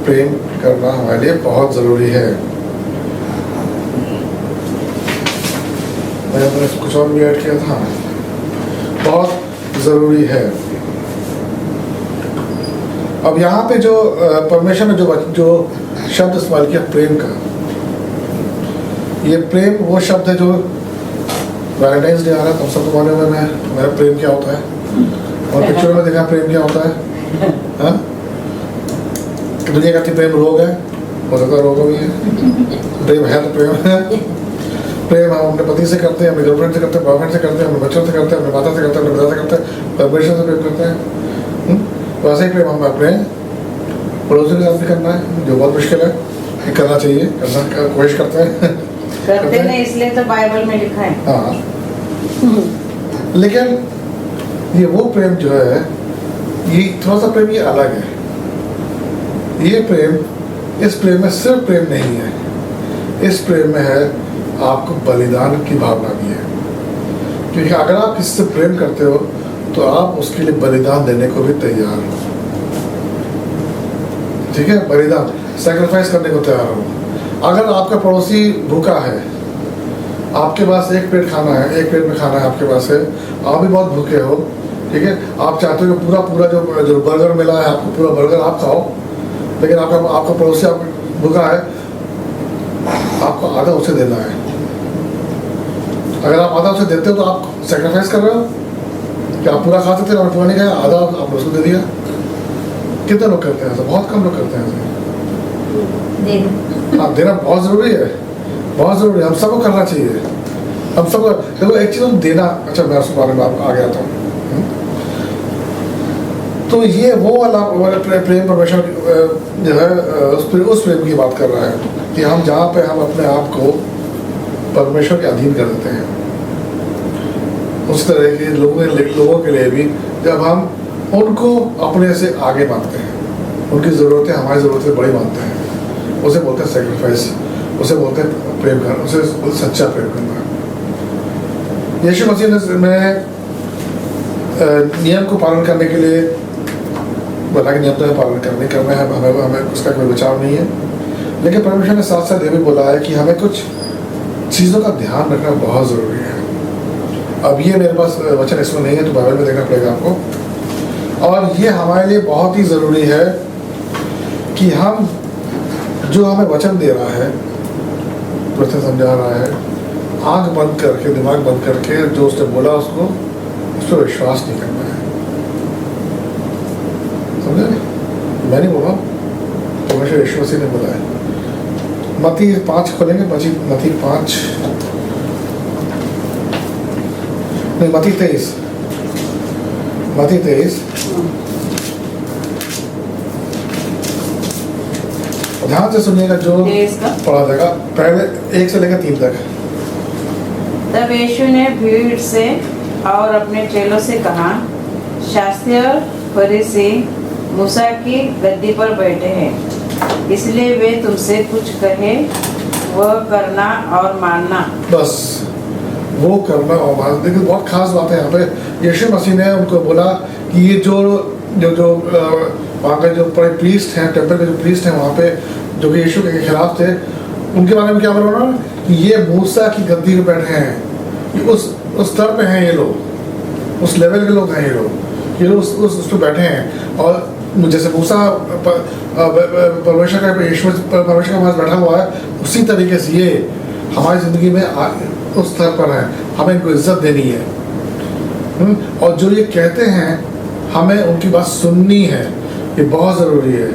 प्रेम करना हमारे लिए बहुत जरूरी है। मैंने कुछ और भी ऐड किया था, बहुत जरूरी है। अब यहाँ पे जो परमेश्वर ने जो शब्द इस्तेमाल किया प्रेम का, ये प्रेम वो शब्द है जो वैलेंटाइंस डे आ रहा है, तुम सबको मालूम है मेरा प्रेम क्या होता है, और पिक्चर में देखा प्रेम क्या होता है। हाँ, दुनिया कहती प्रेम रोग है, हो सकता है रोग भी है। प्रेम है तो प्रेम है। प्रेम हम अपने पति से करते हैं, अपने गर्लफ्रेंड से करते हैं, बॉयफ्रेंड से करते हैं, अपने बच्चों से करते हैं, अपने माता से करते हैं, अपने पिता से करते हैं, परमेश्वर से प्रेम करते हैं। वैसे ही प्रेम हम अपने पड़ोसी के साथ भी करना है, जो बहुत मुश्किल है, करना चाहिए, करना कोशिश करते हैं। करते नहीं, इसलिए तो बाइबल में लिखा है। हाँ, लेकिन ये वो प्रेम जो है, ये थोड़ा सा प्रेम ये अलग है। ये प्रेम, इस प्रेम में सिर्फ प्रेम नहीं है, इस प्रेम में है आपको बलिदान की भावना भी है। क्योंकि अगर आप किसी से प्रेम करते हो तो आप उसके लिए बलिदान देने को भी तैयार हो। ठीक है, बलिदान, सैक्रिफाइस करने को तैयार हो। अगर आपका पड़ोसी भूखा है, आपके पास एक प्लेट खाना है, एक प्लेट में खाना है आपके पास है, आप भी बहुत भूखे हो, ठीक है, आप चाहते हो कि पूरा जो बर्गर मिला है आपको, पूरा बर्गर आप खाओ, लेकिन आपका पड़ोसी आप भूखा है, आपको आधा उसे देना है। अगर आप आधा उसे देते हो तो आप सैक्रिफाइस कर रहे हो कि आप पूरा खाते थे और पूरा नहीं खाया, आधा आपने उसको दे दिया। कितने लोग करते हैं ऐसा? बहुत कम लोग करते हैं ऐसा। हाँ, देना बहुत ज़रूरी है, बहुत ज़रूरी है, हम सबको करना चाहिए। हम सबको देखो, एक चीज़ देना, अच्छा मैं उसके बारे में आ गया था। तो ये वो वाला प्रेम परमेश्वर जो है उस प्रेम की बात कर रहा है कि हम जहाँ पे हम अपने आप को परमेश्वर के अधीन कर देते हैं, उस तरह के लोगों के लिए भी जब हम उनको अपने से आगे मानते हैं, उनकी ज़रूरतें हमारी ज़रूरत से बड़ी मानते हैं, उसे बोलते हैं सेक्रीफाइस, उसे बोलते हैं प्रेम करना, उसे बोलते सच्चा प्रेम करना। यीशु मसीह ने नियम को पालन करने के लिए बोला कि नियम तो है पालन करना है, हमें उसका कोई बचाव नहीं है, लेकिन परमेश्वर ने साथ साथ ये भी बोला है कि हमें कुछ चीज़ों का ध्यान रखना बहुत ज़रूरी है। अब ये मेरे पास वचन इसमें नहीं है तो बाइबल में देखना पड़ेगा आपको। और ये हमारे लिए बहुत ही ज़रूरी है कि हम जो हमें वचन दे रहा है, वचन समझा रहा है, आँख बंद करके, दिमाग बंद करके जो उसने बोला उसको उस पर विश्वास नहीं करना है। समझे? मैं नहीं बोला, परमेश्वर यीशु मसीह ने बोला है। मत्ती 5 खोलेंगे, मत्ती 5 नहीं, मत्ती 23 ध्यान से सुनिएगा जो पढ़ा जाएगा, पहले 1 से लेकर 3 तक। तब यीशु ने भीड़ से और अपने चेलों से कहा, शास्त्री और फरीसी मूसा की गद्दी पर बैठे हैं, इसलिए वे तुमसे कुछ कहे वह करना और मानना। बस वो करना और मानना। देखिए बहुत खास बात है यहाँ पे। यीशु मसीह ने उनको बोला कि ये जो वहाँ पे जो बड़े प्रीस्ट हैं, टेम्पल के जो प्रीस्ट हैं वहाँ पे, जो कि यीशु के खिलाफ थे, उनके बारे में क्या बोला उन्होंने कि ये मूसा की गद्दी पे बैठे हैं, उस स्तर पे हैं ये लोग, उस लेवल के लोग हैं ये लोग। ये लोग उस पर बैठे हैं और जैसे मूसा परमेश्वर का परमेश्वर के पास बैठा हुआ है, उसी तरीके से ये हमारी ज़िंदगी में उस स्तर पर है, हमें इनको इज्जत देनी है। और जो ये कहते हैं हमें उनकी बात सुननी है, ये बहुत ज़रूरी है।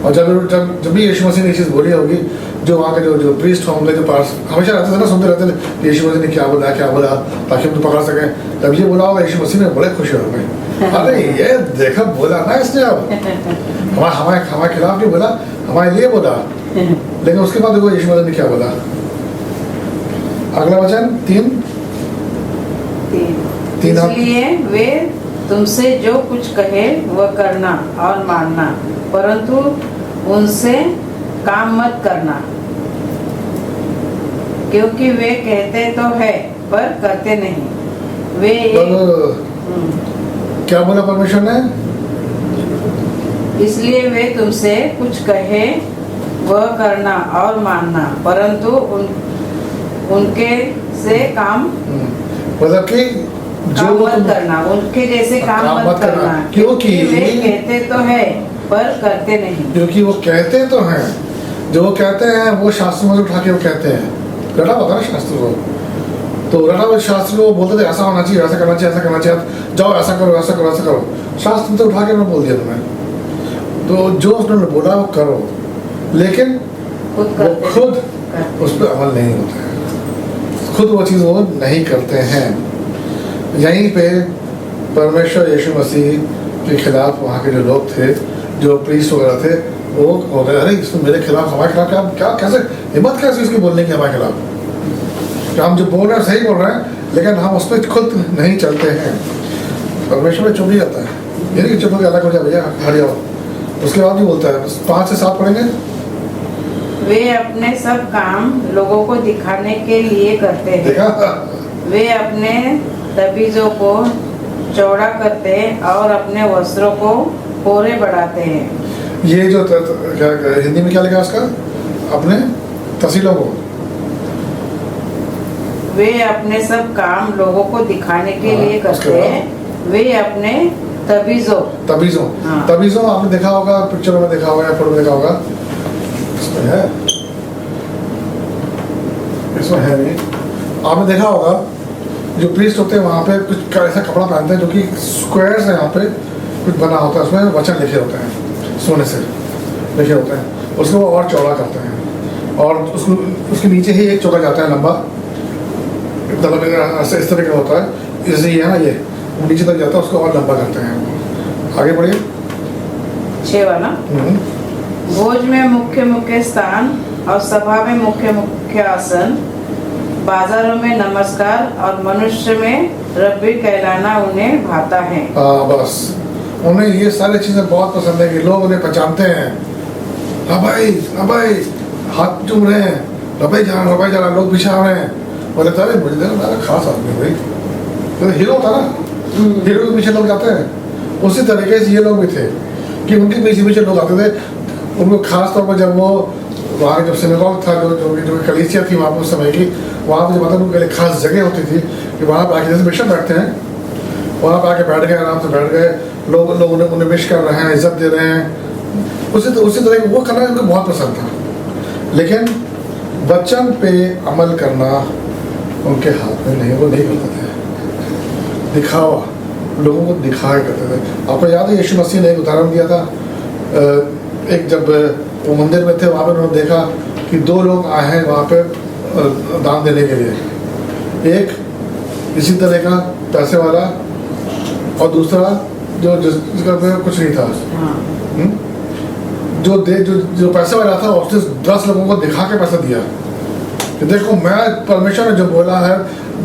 और जब भी यीशु मसीह ने ये चीज़ बोली होगी, जो वहाँ के जो प्रीस्ट होंगे, जो पास हमेशा रहते थे ना, सुनते रहते थे यीशु मसीह ने क्या बोला ताकि हम तो पकड़ सकें। जब ये बोला होगा यीशु मसीह ने, बड़े खुश हो गए, अरे ये देखा बोला ना इसने, अब हमारे खिलाफ नहीं बोला, हमारे लिए बोला। लेकिन उसके बाद देखो यीशु मसीह ने क्या बोला। अगला वचन 3। इसलिए वे तुमसे जो कुछ कहे वह करना और मानना, परंतु उनसे काम मत करना, क्योंकि वे कहते तो है पर करते नहीं। वे क्या बोला परमेश्वर ने? इसलिए वे तुमसे कुछ कहे वह करना और मानना, परंतु उनके से काम मतलब कि जो मत करना, उनके जैसे काम मत करना, क्योंकि वे कहते तो है पर करते नहीं। क्योंकि वो कहते तो हैं, जो वो कहते हैं वो शास्त्र में उठा के वो कहते हैं, रटा होता है शास्त्र को, तो रटा हुआ शास्त्र को बोलते थे ऐसा होना चाहिए, ऐसा करना चाहिए, ऐसा करना चाहिए, जाओ ऐसा करो ऐसा करो ऐसा करो, शास्त्र तो उठा के उन्होंने बोल दिया तुम्हें। तो जो उन्होंने बोला वो करो, लेकिन वो खुद उस पर अमल नहीं होता है, खुद वो चीज़ वो नहीं करते हैं। यहीं पे परमेश्वर यीशु मसीह के खिलाफ वहाँ के जो लोग थे, जो प्रीस्ट वगैरह थे, वो हो गए, अरे इसमें मेरे खिलाफ, हमारे खिलाफ क्या कैसे हिम्मत कैसे इसकी बोलने की हमारे खिलाफ, हम जो बोल रहे हैं सही बोल रहे हैं, लेकिन हम उस पर खुद नहीं चलते हैं। परमेश्वर में चुप ही जाता है, ये नहीं चुप हो अलग हो जाए भैया हट जाओ। उसके बाद भी बोलता है, 5 से 7 पढ़ेंगे। वे अपने सब काम लोगों को दिखाने के लिए करते हैं। देखा? वे अपने तबीजों को चौड़ा करते और अपने वस्त्रों को कोरे बढ़ाते हैं। ये जो हिंदी में क्या लिखा उसका, अपने तसीलों को, वे अपने सब काम लोगों को दिखाने के लिए करते हैं। वे अपने तबीजों तबीजों आपने देखा होगा, पिक्चरों में देखा होगा या फोटो में देखा होगा, इसमें है, इसमें है नहीं, आपने देखा होगा जो प्रीस्ट होते हैं वहाँ पे कुछ ऐसा कपड़ा पहनते हैं जो कि स्क्वायर से यहाँ पे कुछ बना होता है, उसमें वचन लिखे होते हैं, सोने से लिखे होते हैं, उसको वो और चौड़ा करते हैं और उसको उसके नीचे ही एक चौका जाता है लंबा, मतलब इस तरह का होता है, जैसे ये है ना, ये नीचे तक जाता है, उसको और लंबा करते हैं। आगे बढ़िए। 6 वाला। भोज में मुख्य मुख्य स्थान और सभा में मुख्य मुख्य आसन, बाजारों में नमस्कार और मनुष्य में रब्बी कहलाना उन्हें भाता है। बस उन्हें ये सारी चीजें बहुत पसंद है कि लोग उन्हें पहचानते हैं, रबाई हाथ चूम रहे हैं, रबाई जा रहा, लोग पीछे आ रहे हैं, बोले तारे मुझे मेरा खास आदमी भाई, तो हीरो था ना, हीरो के पीछे लोग जाते हैं। उसी तरीके से ये लोग भी थे कि उनके पीछे पीछे लोग आते थे, उनको खास तौर पर जब वो वहाँ जब सिनेगॉग था, जो कलीसिया थी वहाँ पर उस समय की, वहाँ पर मतलब उनके लिए खास जगह होती थी कि वहाँ पर आके जैसे मिशन बैठते हैं, वहाँ पर आके बैठ गए, आराम से बैठ गए, लोग उन्हें विश कर रहे हैं, इज्जत दे रहे हैं, उसी तरह वो करना उनको बहुत पसंद था। लेकिन वचन पे अमल करना उनके हाथ में नहीं, वो नहीं करते थे, दिखावा, लोगों को दिखाया करते थे। आपको याद है यीशु मसीह ने एक उदाहरण दिया था, एक जब वो मंदिर में थे, वहाँ पर उन्होंने देखा कि 2 लोग आए हैं वहाँ पे दान देने के लिए, एक इसी तरह का पैसे वाला और दूसरा जिसका कुछ नहीं था। जो पैसे वाला था उसने 10 लोगों को दिखा के पैसा दिया कि देखो मैं, परमेश्वर ने जो बोला है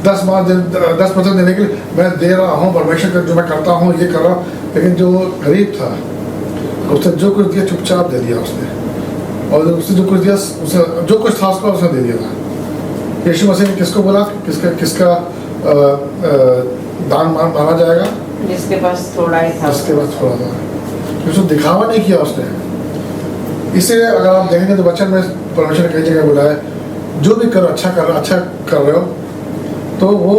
10% देने के लिए मैं दे रहा हूँ, परमेश्वर का जो मैं करता हूँ ये कर रहा हूँ। लेकिन जो गरीब था उसने जो कुछ दिया चुपचाप दे दिया उसने, और उसने जो कुछ दिया, उसे जो कुछ था उसका उसने दे दिया था। यीशु मसीह ने किसको बोला, किसका दान माना जाएगा? जिसके पास थोड़ा ही था, जिसके पास थोड़ा था, उसने दिखावा नहीं किया उसने। इसलिए अगर आप देखेंगे तो वचन में परमेश्वर ने कई जगह बोला है, जो भी करो अच्छा कर रहे हो तो वो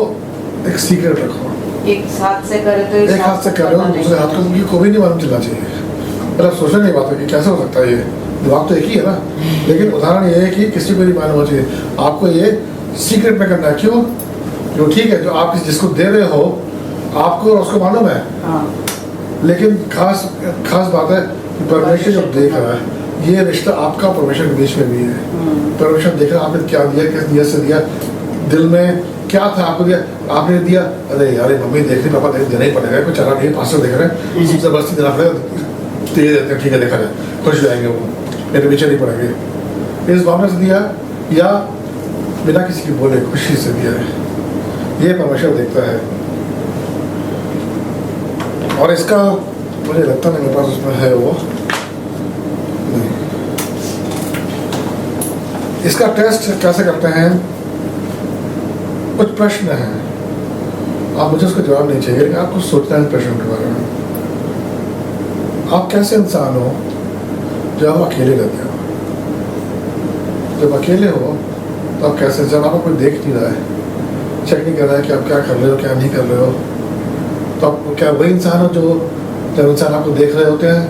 एक सीक्रेट रखो, एक हाथ से करे तो एक हाथ से कर रहे हो, दूसरे हाथ को भी नहीं मालूम चलना चाहिए। मतलब सोचने की बात है कि कैसे हो सकता है ये, दिमाग तो एक ही है ना। लेकिन उदाहरण ये है कि किसी को नहीं मालूम होना चाहिए, आपको ये सीक्रेट में करना है। क्यों? जो ठीक है, जो आप जिसको दे रहे हो आपको और उसको मालूम है, हाँ। लेकिन खास बात है परमेश्वर जो देख रहा है, ये रिश्ता आपका परमेश्वर के बीच में भी है। परमेश्वर देख रहा है आपने क्या दिया, किस नियत से दिया, दिल में क्या था आपको दिया, आपने दिया, अरे यार मम्मी देख रही, पापा देना ही पड़ेगा, कुछ चला नहीं, पास देख रहे हैं, जबरदस्ती देना पड़ेगा, दे देते हैं, ठीक है देखा जाए, खुश जाएंगे वो, मेरे पीछे नहीं पड़ेंगे। इस भावना से दिया या बिना किसी की बोले खुशी से दिया है, ये परमेश्वर देखता है। और इसका मुझे लगता नहीं मेरे पास उसमें है वो नहीं। इसका टेस्ट कैसे करते हैं? कुछ प्रश्न हैं, आप मुझे उसका जवाब नहीं चाहिए, लेकिन आपको सोचना है प्रश्न के बारे में। आप कैसे इंसान हो जब आप अकेले रहते हो? जब अकेले हो तो आप कैसे, जब आपको कोई देख नहीं रहा है, चेक नहीं कर रहा है कि आप क्या कर रहे हो क्या नहीं कर रहे हो, तो आप क्या वही इंसान हो जो जब इंसान आपको देख रहे होते हैं,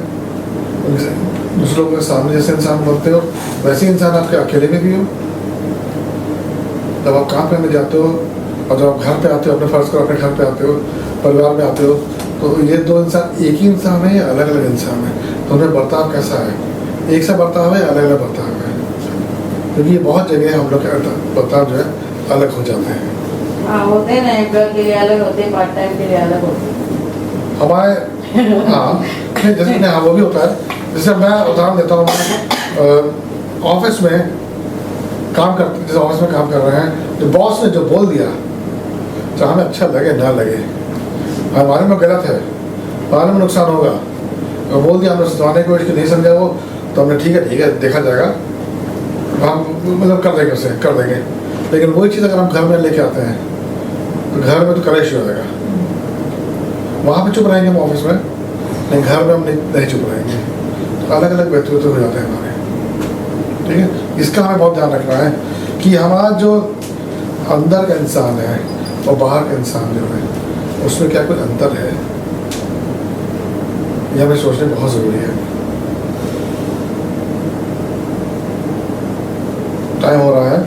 दूसरों के सामने जैसे इंसान बनते हो वैसे ही इंसान आपके अकेले में भी हो। जब आप काम करने जाते हो और जब आप घर पे आते हो, अपने फर्ज को अपने घर पे आते हो, परिवार में आते हो, तो ये दो इंसान एक ही इंसान है या अलग अलग इंसान है? तो उनमें बर्ताव कैसा है? एक सा बर्ताव है या अलग अलग बर्ताव है? क्योंकि ये बहुत जगह हम लोग के बर्ताव जो है अलग हो जाते हैं। हाँ होते हैं ना, एम्प्लॉय के लिए अलग होते हैं, पार्ट टाइम के लिए अलग होते हैं हमारे। हाँ जैसे नहीं, हाँ वो भी होता है। जैसे मैं उदाहरण देता हूँ, ऑफिस में काम करते, जैसे ऑफिस में काम कर रहे हैं, तो बॉस ने जो बोल दिया, चाहे हमें अच्छा लगे ना लगे, हमारे में गलत है, हमारे में नुकसान होगा, तो बोल दिया, हमने सुधारने की कोशिश नहीं समझा वो, तो हमने ठीक है देखा जाएगा, हम मतलब कर देंगे उसे, कर देंगे। लेकिन वही चीज़ अगर हम घर में लेके आते हैं तो घर में तो कलेश हो जाएगा। वहाँ पे चुप रहेंगे हम ऑफिस में, लेकिन घर में हम नहीं चुप रहेंगे, तो अलग अलग व्यक्तित्व हो जाते हैं हमारे। ठीक है, इसका हमें बहुत ध्यान रखना है कि हमारा जो अंदर का इंसान है और बाहर का इंसान जो है उसमें क्या कोई अंतर है, यह हमें सोचना बहुत ज़रूरी है। टाइम हो रहा है,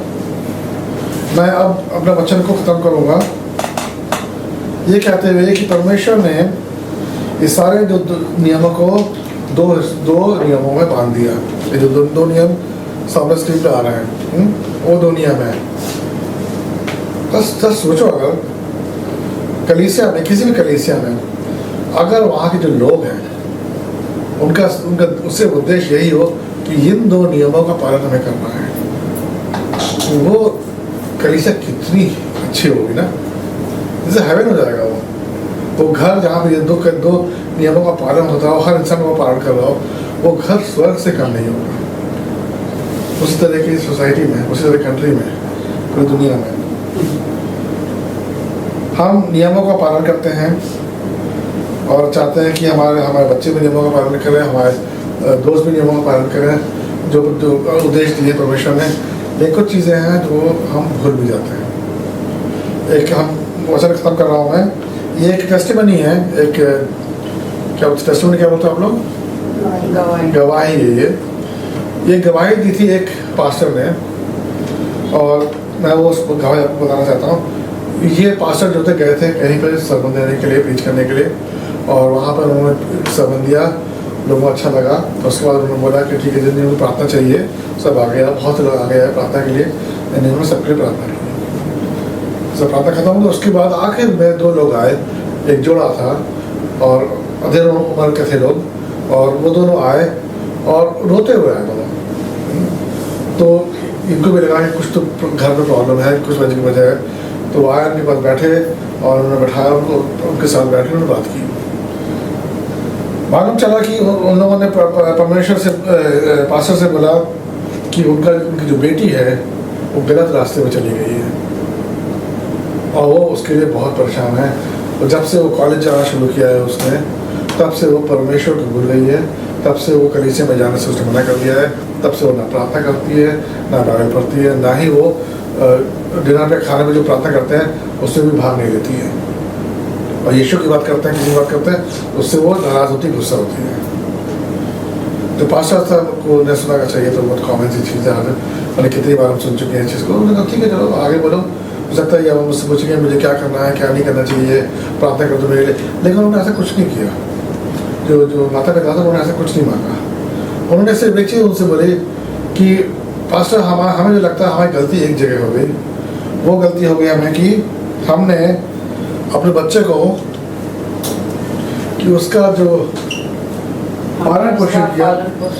मैं अब अपने वचन को ख़त्म करूँगा ये कहते हुए कि परमेश्वर ने इस सारे जो नियमों को दो नियमों में बांध दिया। ये जो दो नियम सामने स्क्रीन पे आ रहे हैं, वो दो नियम है। बस सोचो, अगर कलीसिया में, किसी भी कलीसिया में, अगर वहाँ के जो लोग हैं उनका उससे उद्देश्य यही हो कि इन दो नियमों का पालन हमें करना है, वो कलीसिया कितनी अच्छी होगी ना, जैसे हेवन हो जाएगा वो घर जहाँ पे ये दो नियमों का पालन होता हो, हर इंसान को पालन कर रहा हो, वो घर स्वर्ग से कम नहीं होगा। उसी तरह की सोसाइटी में, उसी तरह कंट्री में, पूरी दुनिया में हम नियमों का पालन करते हैं और चाहते हैं कि हमारे बच्चे भी नियमों का पालन करें, हमारे दोस्त भी नियमों का पालन करें, जो उद्देश्य दिए परमेश्वर ने। लेकिन कुछ चीज़ें हैं जो हम भूल भी जाते हैं। एक हम वचन खत्म कर रहा हूँ मैं, ये एक टेस्टिमनी है, एक क्या टेस्टिमनी क्या बोलते हैं आप लोग? गवाही है। ये गवाही दी थी एक पास्टर ने, और मैं वो उसको गवाही आपको बताना चाहता हूँ। ये पास्टर जो थे गए थे कहीं पर सरमन देने के लिए, प्रीच करने के लिए, और वहाँ पर उन्होंने सरमन दिया, लोगों को अच्छा लगा। तो उसके बाद उन्होंने बोला कि ठीक है, जिन लोगों को प्रार्थना चाहिए सब आ गया, बहुत से लोग आ गए हैं प्रार्थना के लिए, इन्होंने सबके लिए प्रार्थना की। सब प्रार्थना खत्म हुई, उसके बाद आखिर में दो लोग आए, एक जोड़ा था और अधेड़ उम्र के थे लोग, और वो दोनों आए और रोते हुए आए दोनों। तो इनको भी लगा कि कुछ तो घर में प्रॉब्लम है, कुछ वजह की वजह है। तो आए, उनके पास बैठे और उन्होंने बैठाया उनको, उनके साथ बैठे उन्होंने बात की। मालूम चला कि उन लोगों ने परमेश्वर से, पास्टर से बोला कि उनकी जो बेटी है वो गलत रास्ते में चली गई है और वो उसके लिए बहुत परेशान है। और जब से वो कॉलेज जाना शुरू किया है उसने, तब से वो परमेश्वर को भूल गई है, तब से वो कलीसिया में जाने से उसने मना कर दिया है, तब से वो ना प्रार्थना करती है, ना बाइबल पढ़ती है, ना ही वो डिनर पे खाने में जो प्रार्थना करते हैं उसमें भी भाग नहीं लेती है। और यीशु की बात करते हैं, किसी की बात करते हैं, उससे वो नाराज होती, गुस्सा होती है। तो पास्टर साहब को ने सुना का चाहिए तो बहुत कॉमन सी चीज़ है। मैंने कितनी बार हम सुन चुके हैं इस चीज़ को। उन्होंने कहा ठीक है चलो आगे बोलो, हो सकता है अब मुझसे पूछेंगे मुझे क्या करना है, क्या नहीं करना चाहिए, प्रार्थना कर दो मेरे लिए। लेकिन उन्होंने ऐसा कुछ नहीं किया। जो माता पिता था उन्होंने ऐसा कुछ नहीं मांगा। उन्होंने सिर्फ एक चीज़ उनसे बोली कि पास्टर हमें जो लगता है हमारी गलती एक जगह हो गई। वो गलती हो गई हमें कि हमने अपने बच्चे को कि उसका जो पालन पोषण किया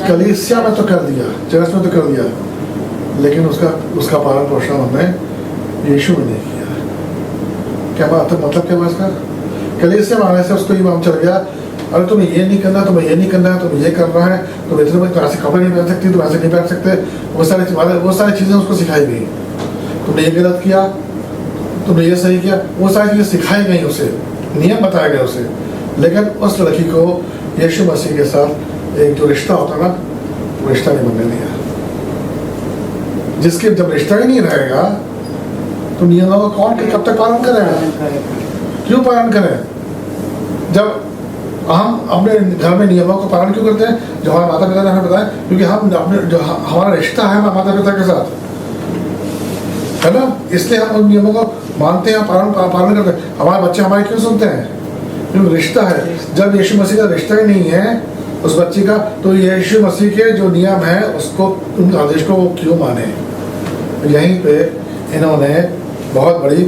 कलीसिया में तो कर दिया, चर्च में तो कर दिया, लेकिन उसका पालन पोषण हमने यीशु में नहीं किया। क्या बात है? मतलब क्या हुआ इसका? कलीसिया में आने से उसको ये मालूम चल गया, अरे तुम्हें ये नहीं करना, तुम्हें ये नहीं करना है, तुम्हें ये करना है, तुम इतने में ऐसे कपड़े नहीं पहन सकती, तुम ऐसे नहीं पहन सकते। वो सारी चीज़ें उसको सिखाई गई। तुमने ये गलत किया, तुमने ये सही किया, वो सारी चीज़ें सिखाई गई उसे, नियम बताए गए उसे। लेकिन उस लड़की को यीशु मसीह के साथ एक जो रिश्ता होता ना, वो रिश्ता नहीं बनने दिया। जिसके जब रिश्ता ही नहीं रहेगा तो नियमों का कौन कब तक पालन करेगा? क्यों पालन करें? जब हम अपने घर में नियमों का पालन क्यों करते हैं? जो हमारे माता पिता ने हमें बताया, क्योंकि हम अपने जो हमारा रिश्ता है माता पिता के साथ, है ना, इसलिए हम उन नियमों को मानते हैं, पालन करते हैं। हमारे बच्चे हमारे क्यों सुनते हैं? क्योंकि रिश्ता है। जब यीशु मसीह का रिश्ता ही नहीं है उस बच्ची का, तो यीशु मसीह के जो नियम है उसको, उन आदेश को वो क्यों माने? यहीं पे इन्होंने बहुत बड़ी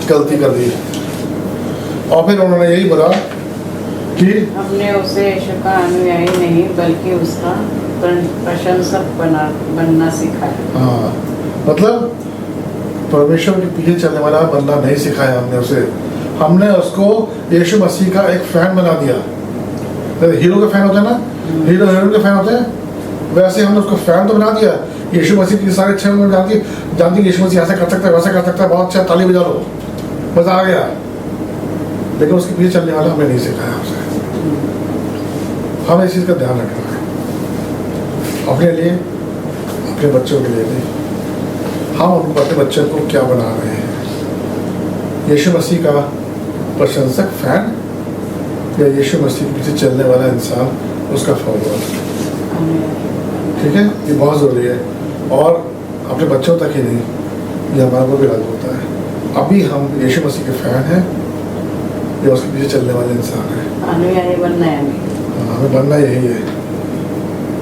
गलती कर दी। और फिर उन्होंने यही बोला कि हमने उसे यीशु का अनुयायी नहीं बल्कि उसका प्रशंसक बनना सिखाया। हाँ, मतलब परमेश्वर के पीछे चलने वाला बनना नहीं सिखाया हमने उसे। हमने उसको यीशु मसीह का एक फैन बना दिया। हीरो का फैन होता है ना, हीरो हीरोइन के फैन होते हैं, वैसे हमने उसको फैन तो बना दिया। यीशु मसीह की सारी अच्छे जानती यीशु मसीह ऐसा कर सकता है, वैसा कर सकता है, बहुत अच्छा, ताली बजा लो, मजा आ गया। लेकिन उसके पीछे चलने वाला हमने नहीं सिखाया उसे। हमें इस चीज़ का ध्यान रखना है अपने लिए, अपने बच्चों के लिए भी। हम अपने बच्चों को क्या बना रहे हैं? यीशु मसीह का प्रशंसक फैन या यीशु मसीह के पीछे चलने वाला इंसान, उसका फॉलोअर? ठीक है, ये बहुत ज़रूरी है। और अपने बच्चों तक ही नहीं, ये हमारे को भी लागू होता है। अभी हम यीशु मसीह के फैन हैं या उसके पीछे चलने वाले इंसान हैं? अनुयायी बनना है हमें बनना यही है।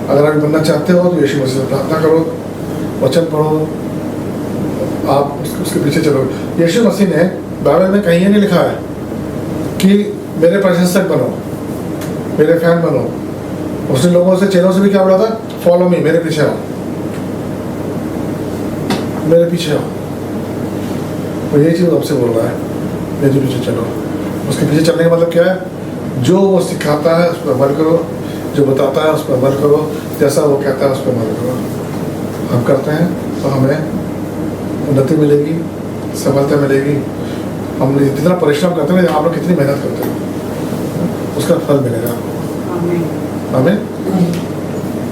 अगर आप बनना चाहते हो तो यीशु मसीह से प्रार्थना करो, वचन पढ़ो, आप उसके पीछे चलो। यीशु मसीह ने बाइबल में कहीं नहीं लिखा है कि मेरे प्रशंसक बनो, मेरे फैन बनो। उसने लोगों से, चेलों से भी क्या बोला था? फॉलो मी, मेरे पीछे आओ, मेरे पीछे आओ। वो यही चीज़ आपसे बोल रहा है, मेरे पीछे चलो। उसके पीछे चलने का मतलब क्या है? जो वो सिखाता है उस पर अमल करो, जो बताता है उस पर अमल करो, जैसा वो कहता है उस पर अमल करो। हम करते हैं तो हमें उन्नति मिलेगी, सफलता मिलेगी। हम जितना परिश्रम करते हैं, आप लोग कितनी मेहनत करते हो, उसका फल मिलेगा आपको। आमीन।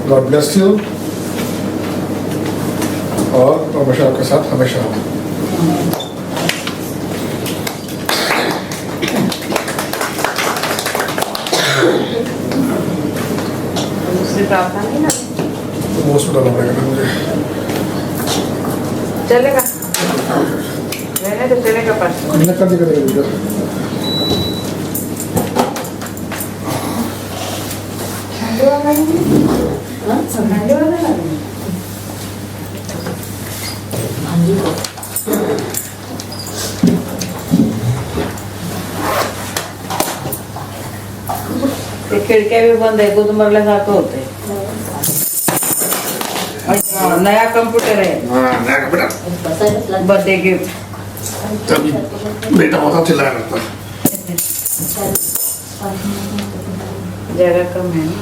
God bless you. और परमेश्वर आपके साथ हमेशा हो। दूसरी प्रार्थना नहीं ना तो उसमें डालना पड़ेगा मुझे। चलेगा, रहने तो चलेगा पर कर देगा। खिड़कियां भी बंद है, गुद मरले सारखं होते। नया कंप्यूटर है, नया कंप्यूटर, बर्थडे गिफ्ट। तभी बेटा बहुत चिल्लाया करता है। जगह कम है ना।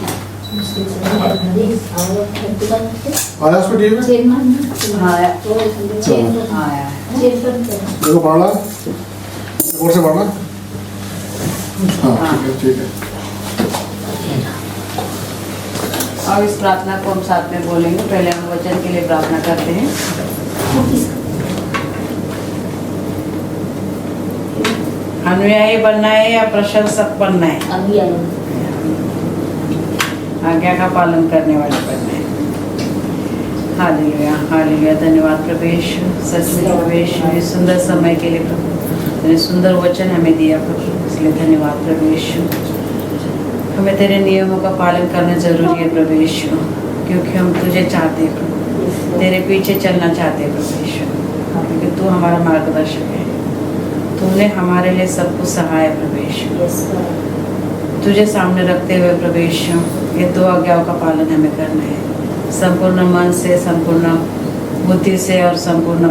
आया उसको टीवी में? आया देखो पढ़ना, और से पढ़ना। हाँ ठीक है। अब इस प्रार्थना को हम साथ में बोलेंगे। पहले हम वचन के लिए प्रार्थना करते हैं। अनुयायी बनना है या प्रशंसक बनना है? आज्ञा का पालन करने वाले बनना है। Hallelujah hallelujah. धन्यवाद प्रभु यीशु, सच में प्रभु यीशु, ये सुंदर समय के लिए प्रभु, तेरे सुंदर वचन हमें दिया प्रभु, इसलिए धन्यवाद प्रभु यीशु। हमें तेरे नियमों का पालन करना जरूरी है प्रभु यीशु, क्योंकि हम तुझे चाहते हैं प्रभु, तेरे पीछे चलना चाहते हैं प्रभु यीशु, क्योंकि तू हमारा मार्गदर्शक है। तूने हमारे लिए सब कुछ सहाय प्रभु यीशु। तुझे सामने रखते हुए प्रभु यीशु, ये 2 आज्ञाओं का पालन हमें करना है, संपूर्ण मन से, संपूर्ण बुद्धि से और संपूर्ण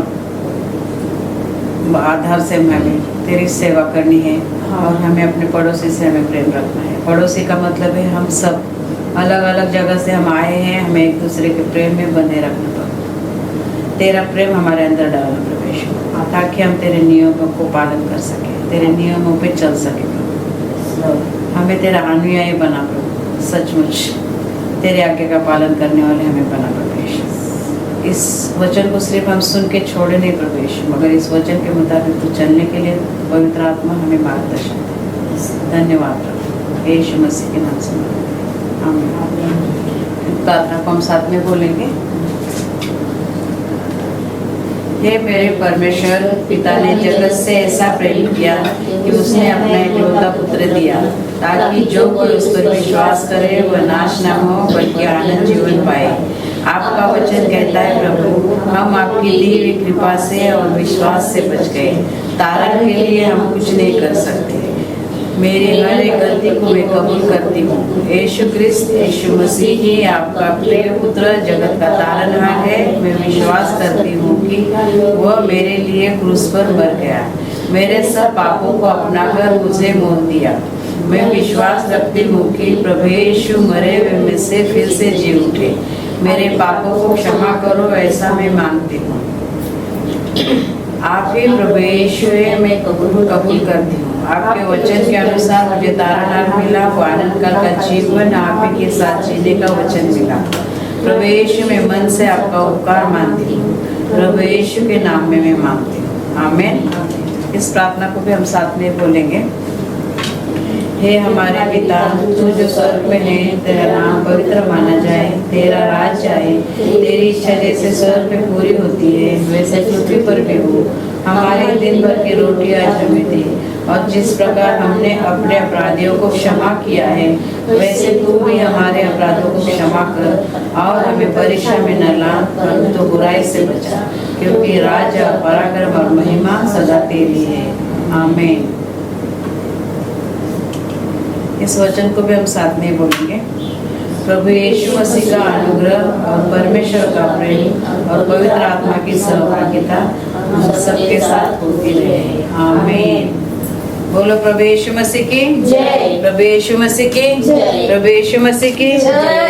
आधार से हमें तेरी सेवा करनी है। और हमें अपने पड़ोसी से हमें प्रेम रखना है। पड़ोसी का मतलब है हम सब अलग अलग जगह से हम आए हैं, हमें एक दूसरे के प्रेम में बंधे रखना पड़ता। तेरा प्रेम हमारे अंदर डालना प्रभु यीशु, ताकि हम तेरे नियमों को पालन कर सकें, तेरे नियमों पे चल सकें प्रभु। हमें तेरा अनुयायी बना प्रभु, सचमुच तेरे आज्ञा का पालन करने वाले हमें बना प्रभु यीशु। इस वचन को सिर्फ हम सुन के छोड़े नहीं प्रभु यीशु, मगर इस वचन के मुताबिक तो चलने के लिए पवित्र आत्मा हमें मार्गदर्शन दे। धन्यवाद प्रभु यीशु मसीह के नाम से आमीन। प्रार्थना को हम साथ में बोलेंगे। हे मेरे परमेश्वर, पिता ने जगत से ऐसा प्रेम किया कि उसने अपना इकलौता पुत्र दिया, ताकि जो कोई उस पर विश्वास करे वह नाश न हो बल्कि आनंद जीवन पाए। आपका वचन कहता है प्रभु, हम आपकी दी हुई कृपा से और विश्वास से बच गए। तारण के लिए हम कुछ नहीं कर सकते। मेरी हर एक गलती को मैं कबूल करती हूँ। यीशु क्रिस्त, यीशु मसीह ही आपका प्रिय पुत्र जगत का तारनहार है। मैं विश्वास करती हूँ कि वह मेरे लिए क्रूस पर मर गया, मेरे सब पापों को अपनाकर मुझे मोल दिया। मैं विश्वास रखती हूँ कि प्रभु यीशु मरे हुए में से फिर से जी उठे। मेरे पापों को क्षमा करो, ऐसा मैं मांगती हूँ। आप ही प्रभु यीशु है, मैं कबूल करती हूँ। आपके वचन के अनुसार मुझे तारनहार मिला, वो आनंद काल का जीवन आप ही के साथ जीने का वचन मिला। प्रभु यीशु में मन से आपका उपकार मानती हूँ। प्रभु यीशु के नाम में मैं मांगती हूँ, आमीन। इस प्रार्थना को भी हम साथ में बोलेंगे। हे हमारे पिता, तू जो स्वर्ग में है, तेरा नाम पवित्र माना जाए, तेरा राज्य आए, तेरी इच्छा जैसे स्वर्ग में पूरी होती है वैसे पृथ्वी पर भी हो। हमारे दिन भर की रोटी आज हमें दे, और जिस प्रकार हमने अपने अपराधियों को क्षमा किया है, वैसे तू भी हमारे अपराधों को क्षमा कर, और हमें परीक्षा में न ला, परंतु तो बुराई से बचा, क्योंकि राज, पराक्रम और महिमा सदा तेरी है, आमीन। इस वचन को भी हम साथ में बोलेंगे। प्रभु यीशु मसीह का अनुग्रह और परमेश्वर का प्रेम और पवित्र आत्मा की सहभागिता हम सबके साथ होती रहे, आमीन। बोलो प्रभु यीशु मसीह की जय। प्रभु यीशु मसीह की जय। प्रभु यीशु मसीह की जय।